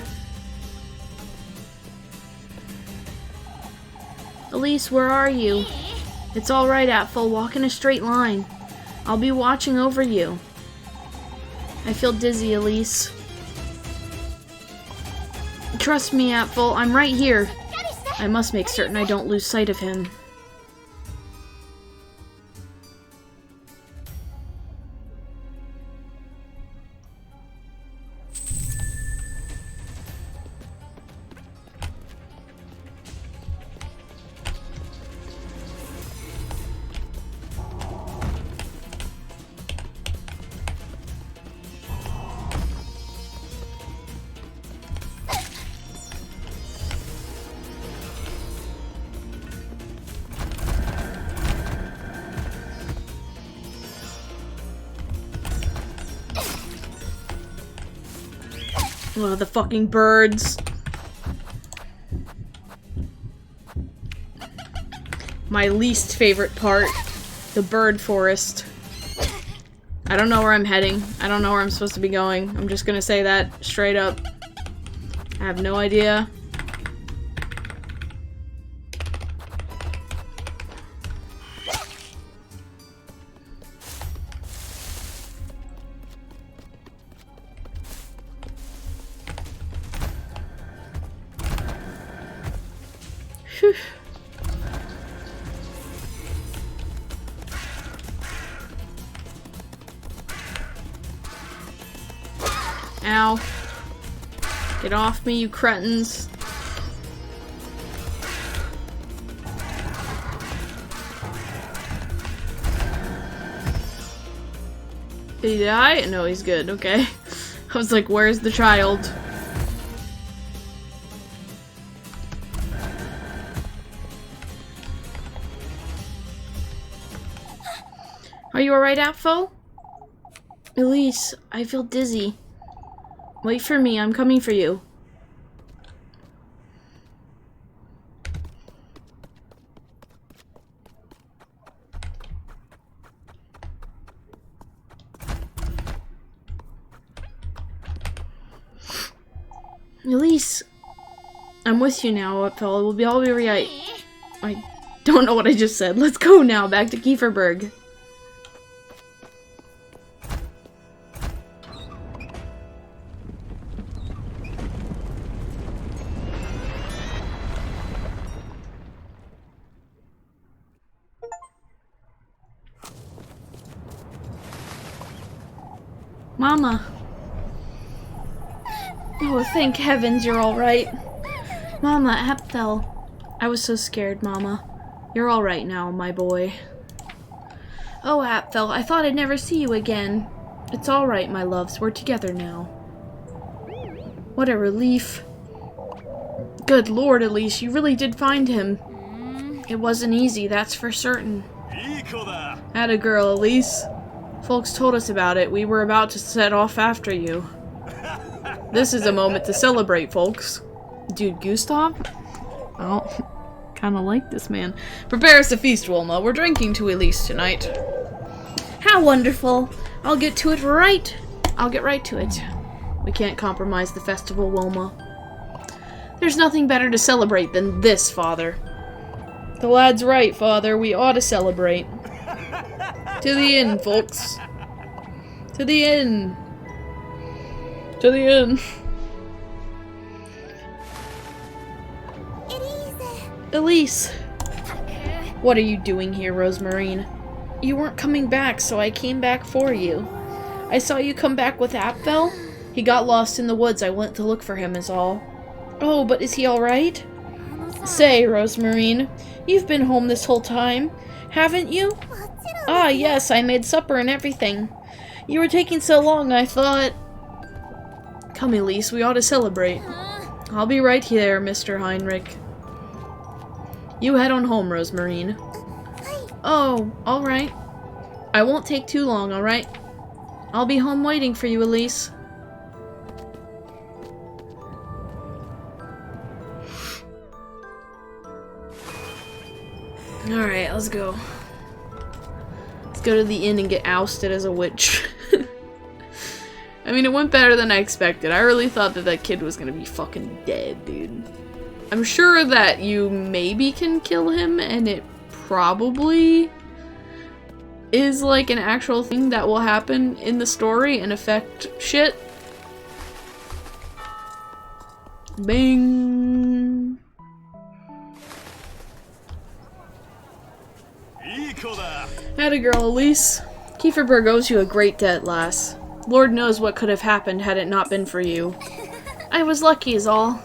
Elise, where are you? It's alright, Apfel. Walk in a straight line. I'll be watching over you. I feel dizzy, Elise. Trust me, Apfel. I'm right here. I must make certain I don't lose sight of him. Oh, the fucking birds. My least favorite part. The bird forest. I don't know where I'm heading. I don't know where I'm supposed to be going. I'm just gonna say that straight up. I have no idea. Whew. Ow. Get off me, you cretins. Did he die? No, he's good. Okay. I was like, where's the child? Are you alright, Apfel? Elise, I feel dizzy. Wait for me, I'm coming for you. Elise, I'm with you now, Apfel. We'll be all be right. I don't know what I just said. Let's go now, back to Kieferberg. Mama. Oh, thank heavens you're alright. Mama, Apfel. I was so scared, Mama. You're alright now, my boy. Oh, Apfel, I thought I'd never see you again. It's alright, my loves. We're together now. What a relief. Good lord, Elise, you really did find him. It wasn't easy, that's for certain. Atta girl, Elise. Folks told us about it. We were about to set off after you. This is a moment to celebrate, folks. Dude, Gustav? Oh, kinda like this man. Prepare us a feast, Wilma. We're drinking to Elise tonight. How wonderful. I'll get right to it. We can't compromise the festival, Wilma. There's nothing better to celebrate than this, Father. The lad's right, Father. We ought to celebrate. To the inn, folks. To the inn. To the inn. Elise. What are you doing here, Rosemarine? You weren't coming back, so I came back for you. I saw you come back with Apfel. He got lost in the woods. I went to look for him is all. Oh, but is he alright? Say, Rosemarine, you've been home this whole time, haven't you? Ah, yes, I made supper and everything. You were taking so long, I thought... Come, Elise, we ought to celebrate. I'll be right here, Mr. Heinrich. You head on home, Rosemarine. Oh, alright. I won't take too long, alright? I'll be home waiting for you, Elise. Alright, let's go. Let's go to the inn and get ousted as a witch. I mean, it went better than I expected. I really thought that that kid was gonna be fucking dead, dude. I'm sure that you maybe can kill him, and it probably is like an actual thing that will happen in the story and affect shit. Bing! Atta girl, Elise. Kieferberg owes you a great debt, lass. Lord knows what could have happened had it not been for you. I was lucky is all.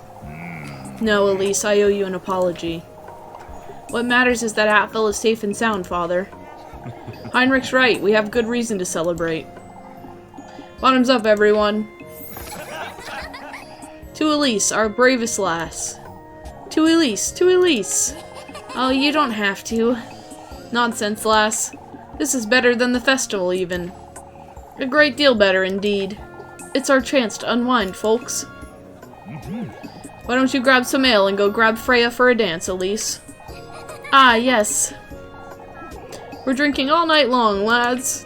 No, Elise, I owe you an apology. What matters is that Apfel is safe and sound, Father. Heinrich's right, we have good reason to celebrate. Bottoms up, everyone. To Elise, our bravest lass. To Elise, to Elise. Oh, you don't have to. Nonsense, lass. This is better than the festival, even. A great deal better, indeed. It's our chance to unwind, folks. Why don't you grab some ale and go grab Freya for a dance, Elise? Ah, yes. We're drinking all night long, lads.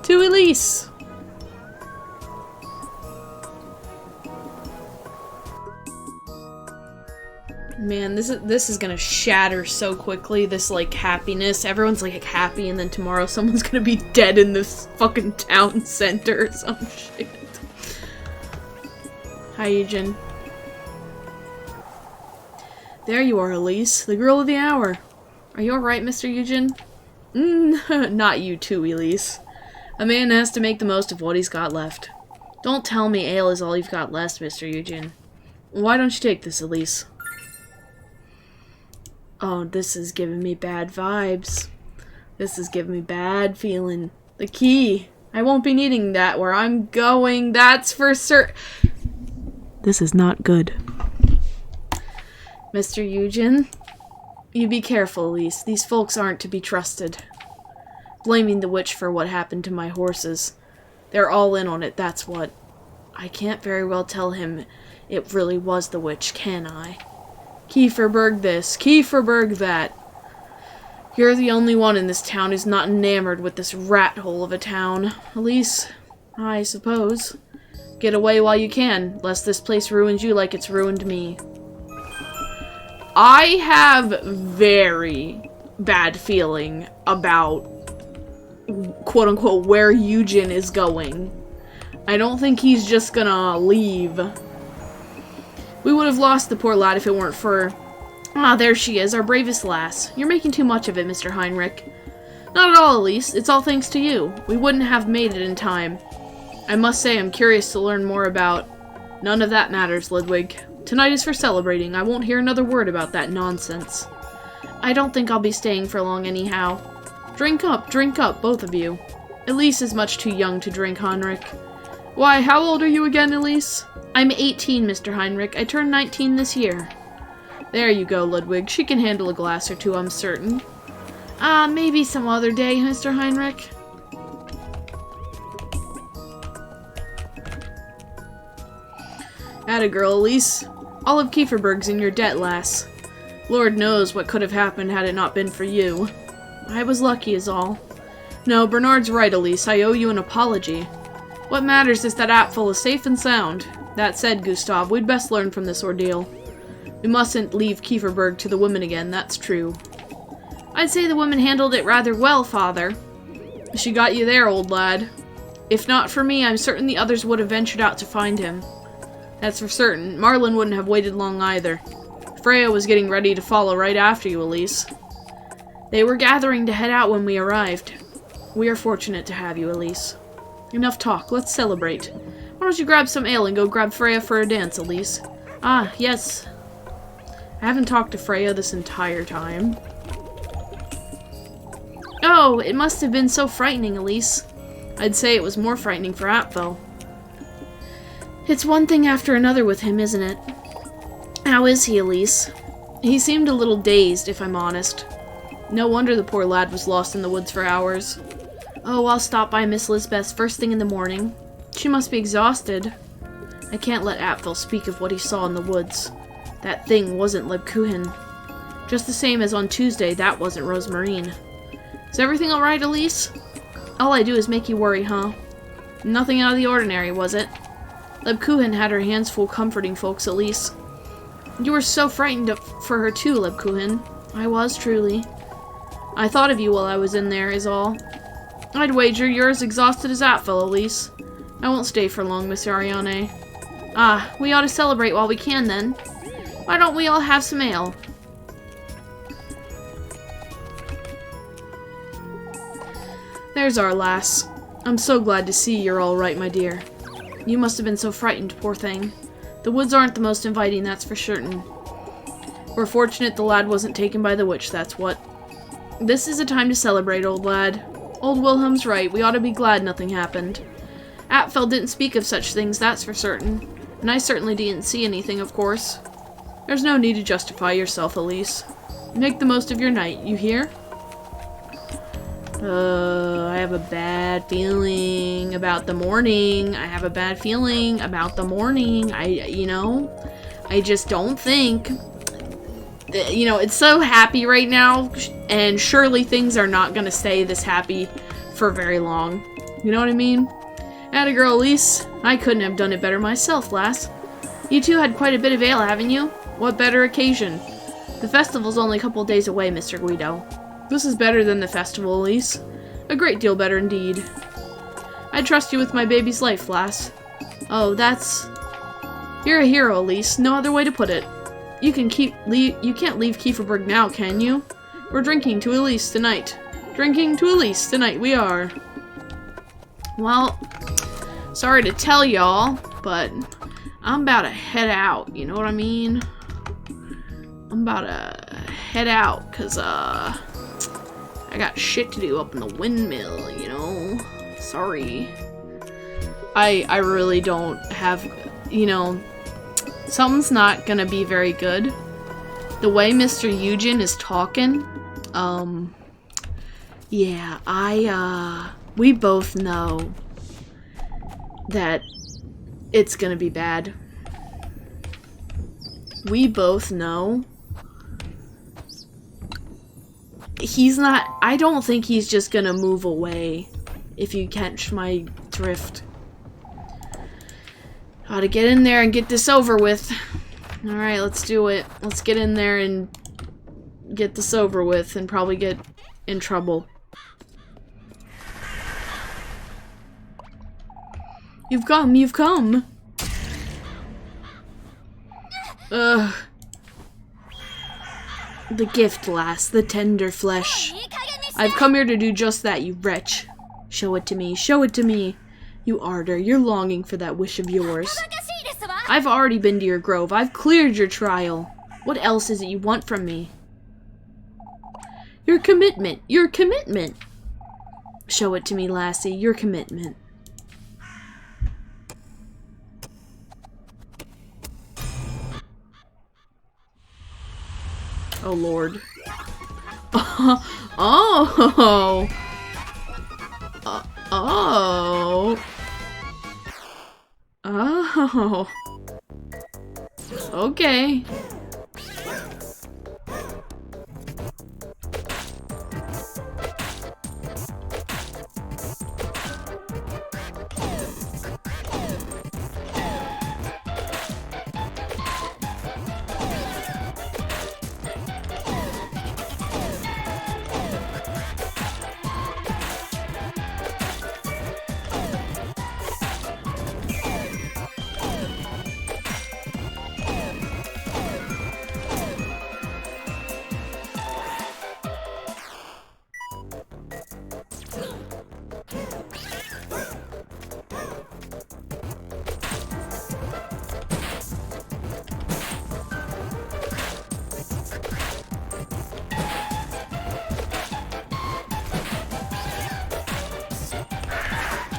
To Elise! Man, this is gonna shatter so quickly, this, like, happiness. Everyone's, like, happy, and then tomorrow someone's gonna be dead in this fucking town center or some shit. Hi, Vgen. There you are, Elise, the girl of the hour. Are you alright, Mr. Vgen? Not you too, Elise. A man has to make the most of what he's got left. Don't tell me ale is all you've got left, Mr. Vgen. Why don't you take this, Elise? Oh, this is giving me bad vibes. This is giving me bad feeling. The key. I won't be needing that where I'm going. That's for certain. This is not good. Mr. Vgen, you be careful, Elise. These folks aren't to be trusted. Blaming the witch for what happened to my horses. They're all in on it, that's what. I can't very well tell him it really was the witch, can I? Kieferberg this, Kieferberg that. You're the only one in this town who's not enamored with this rat hole of a town. Elise, I suppose. Get away while you can, lest this place ruins you like it's ruined me. I have very bad feeling about, quote-unquote, where Vgen is going. I don't think he's just gonna leave. We would have lost the poor lad if it weren't for... Ah, there she is, our bravest lass. You're making too much of it, Mr. Heinrich. Not at all, Elise. It's all thanks to you. We wouldn't have made it in time. I must say I'm curious to learn more about... None of that matters, Ludwig. Tonight is for celebrating. I won't hear another word about that nonsense. I don't think I'll be staying for long anyhow. Drink up, both of you. Elise is much too young to drink, Heinrich. Why, how old are you again, Elise? I'm 18, Mr. Heinrich. I turned 19 this year. There you go, Ludwig. She can handle a glass or two, I'm certain. Maybe some other day, Mr. Heinrich. Atta girl, Elise. All of Kieferberg's in your debt, lass. Lord knows what could have happened had it not been for you. I was lucky is all. No, Bernard's right, Elise. I owe you an apology. What matters is that Apfel is safe and sound. That said, Gustav, we'd best learn from this ordeal. We mustn't leave Kieferberg to the women again, that's true. I'd say the women handled it rather well, Father. She got you there, old lad. If not for me, I'm certain the others would have ventured out to find him. That's for certain. Marlin wouldn't have waited long either. Freya was getting ready to follow right after you, Elise. They were gathering to head out when we arrived. We are fortunate to have you, Elise. Enough talk, let's celebrate. Why don't you grab some ale and go grab Freya for a dance, Elise? Ah, yes. I haven't talked to Freya this entire time. Oh, it must have been so frightening, Elise. I'd say it was more frightening for Apfel. It's one thing after another with him, isn't it? How is he, Elise? He seemed a little dazed, if I'm honest. No wonder the poor lad was lost in the woods for hours. Oh, I'll stop by Miss Lisbeth's first thing in the morning. She must be exhausted. I can't let Apfel speak of what he saw in the woods. That thing wasn't Lebkuchen. Just the same as on Tuesday, that wasn't Rosmarine. Is everything alright, Elise? All I do is make you worry, huh? Nothing out of the ordinary, was it? Lebkuchen had her hands full comforting folks, Elise. You were so frightened for her too, Lebkuchen. I was, truly. I thought of you while I was in there, is all. I'd wager you're as exhausted as Apfel, Elise. I won't stay for long, Miss Ariane. Ah, we ought to celebrate while we can, then. Why don't we all have some ale? There's our lass. I'm so glad to see you're all right, my dear. You must have been so frightened, poor thing. The woods aren't the most inviting, that's for certain. We're fortunate the lad wasn't taken by the witch, that's what. This is a time to celebrate, old lad. Old Wilhelm's right, we ought to be glad nothing happened. Apfel didn't speak of such things, that's for certain. And I certainly didn't see anything, of course. There's no need to justify yourself, Elise. Make the most of your night, you hear? I have a bad feeling about the morning. I have a bad feeling about the morning. I just don't think... it's so happy right now, and surely things are not gonna stay this happy for very long. You know what I mean? Atta girl, Elise. I couldn't have done it better myself, lass. You two had quite a bit of ale, haven't you? What better occasion? The festival's only a couple days away, Mr. Guido. This is better than the festival, Elise. A great deal better indeed. I trust you with my baby's life, lass. Oh, that's... You're a hero, Elise. No other way to put it. You can't leave Kieferberg now, can you? We're drinking to Elise tonight. Drinking to Elise tonight, we are. Well, sorry to tell y'all, but I'm about to head out, you know what I mean? I'm about to head out, cause, I got shit to do up in the windmill, you know? Sorry. I really don't have, something's not gonna be very good. The way Mr. Eugen is talking, yeah, we both know that it's gonna be bad. We both know. I don't think he's just gonna move away, if you catch my drift. Ought to get in there and get this over with. Alright, let's do it. Let's get in there and get this over with and probably get in trouble. You've come, you've come! Ugh. The gift, lass, the tender flesh. I've come here to do just that, you wretch. Show it to me, show it to me. You ardor, you're longing for that wish of yours. I've already been to your grove, I've cleared your trial. What else is it you want from me? Your commitment! Your commitment! Show it to me, lassie. Your commitment. Oh, Lord. Oh! Oh! Oh! Okay.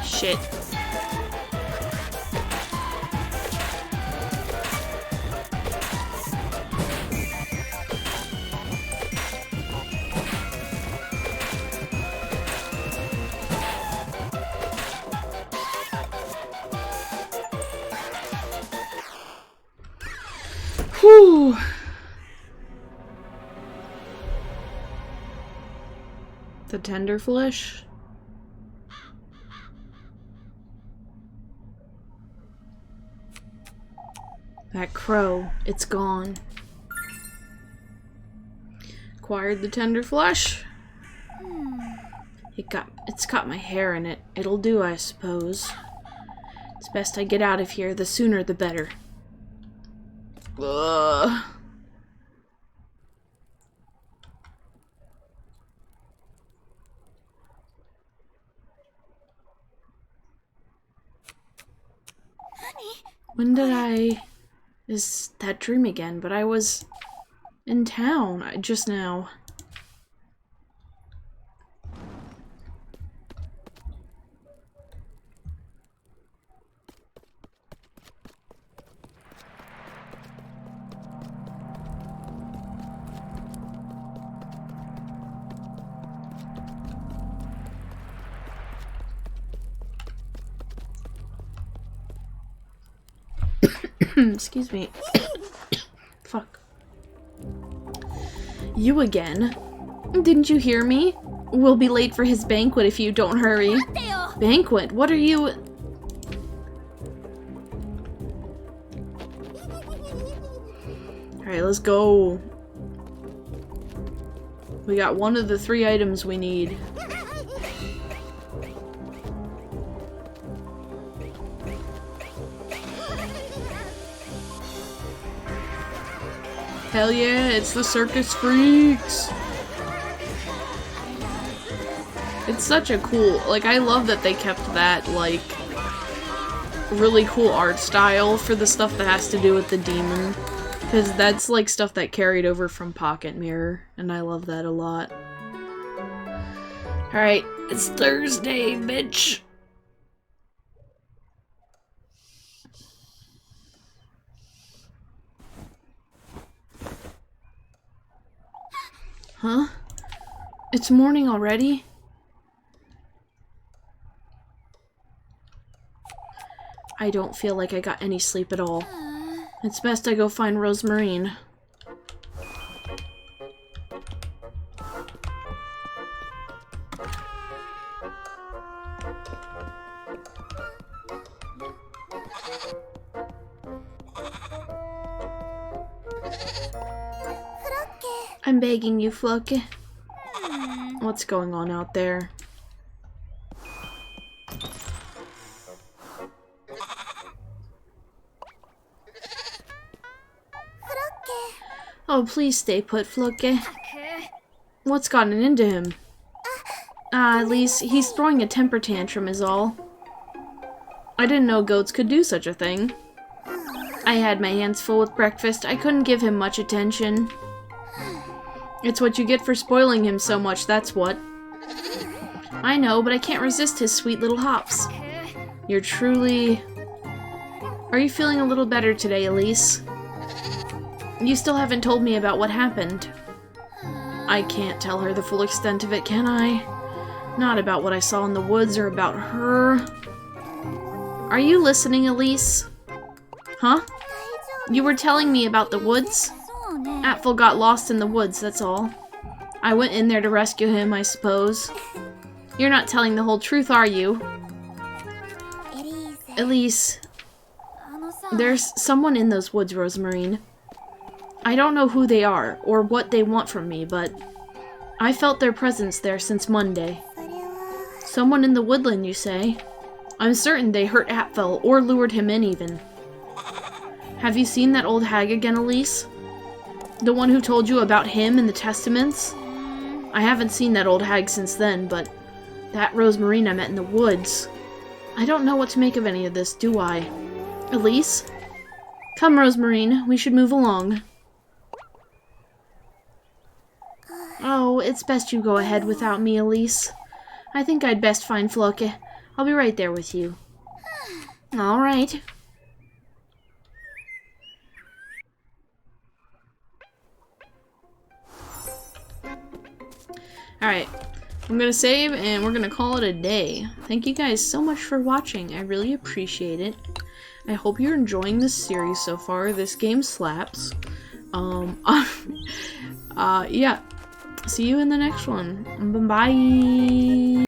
Shit. Whew. The tender flesh? That crow, it's gone. Acquired the tender flesh. It's got my hair in it. It'll do, I suppose. It's best I get out of here. The sooner the better. Ugh. When did I... Is that dream again? But I was in town just now. Excuse me. Fuck. You again? Didn't you hear me? We'll be late for his banquet if you don't hurry. Banquet? What are you... Alright, let's go. We got one of the 3 items we need. Hell yeah, it's the circus freaks! It's such a cool, like, I love that they kept that, like, really cool art style for the stuff that has to do with the demon. Because that's, like, stuff that carried over from Pocket Mirror, and I love that a lot. Alright, it's Thursday, bitch! Huh? It's morning already? I don't feel like I got any sleep at all. It's best I go find Rosemarine. I'm begging you, Floki. What's going on out there? Oh, please stay put, Floki. What's gotten into him? At least he's throwing a temper tantrum is all. I didn't know goats could do such a thing. I had my hands full with breakfast. I couldn't give him much attention. It's what you get for spoiling him so much, that's what. I know, but I can't resist his sweet little hops. You're truly... Are you feeling a little better today, Elise? You still haven't told me about what happened. I can't tell her the full extent of it, can I? Not about what I saw in the woods or about her. Are you listening, Elise? Huh? You were telling me about the woods? Apfel got lost in the woods, that's all. I went in there to rescue him, I suppose. You're not telling the whole truth, are you? Elise, there's someone in those woods, Rosemarine. I don't know who they are, or what they want from me, but I felt their presence there since Monday. Someone in the woodland, you say? I'm certain they hurt Apfel, or lured him in, even. Have you seen that old hag again, Elise? The one who told you about him and the testaments? I haven't seen that old hag since then, but that Rosemarine I met in the woods. I don't know what to make of any of this, do I? Elise? Come, Rosemarine, we should move along. Oh, it's best you go ahead without me, Elise. I think I'd best find Floke. I'll be right there with you. All right. Alright, I'm gonna save and we're gonna call it a day. Thank you guys so much for watching. I really appreciate it. I hope you're enjoying this series so far. This game slaps. Yeah. See you in the next one. Bye.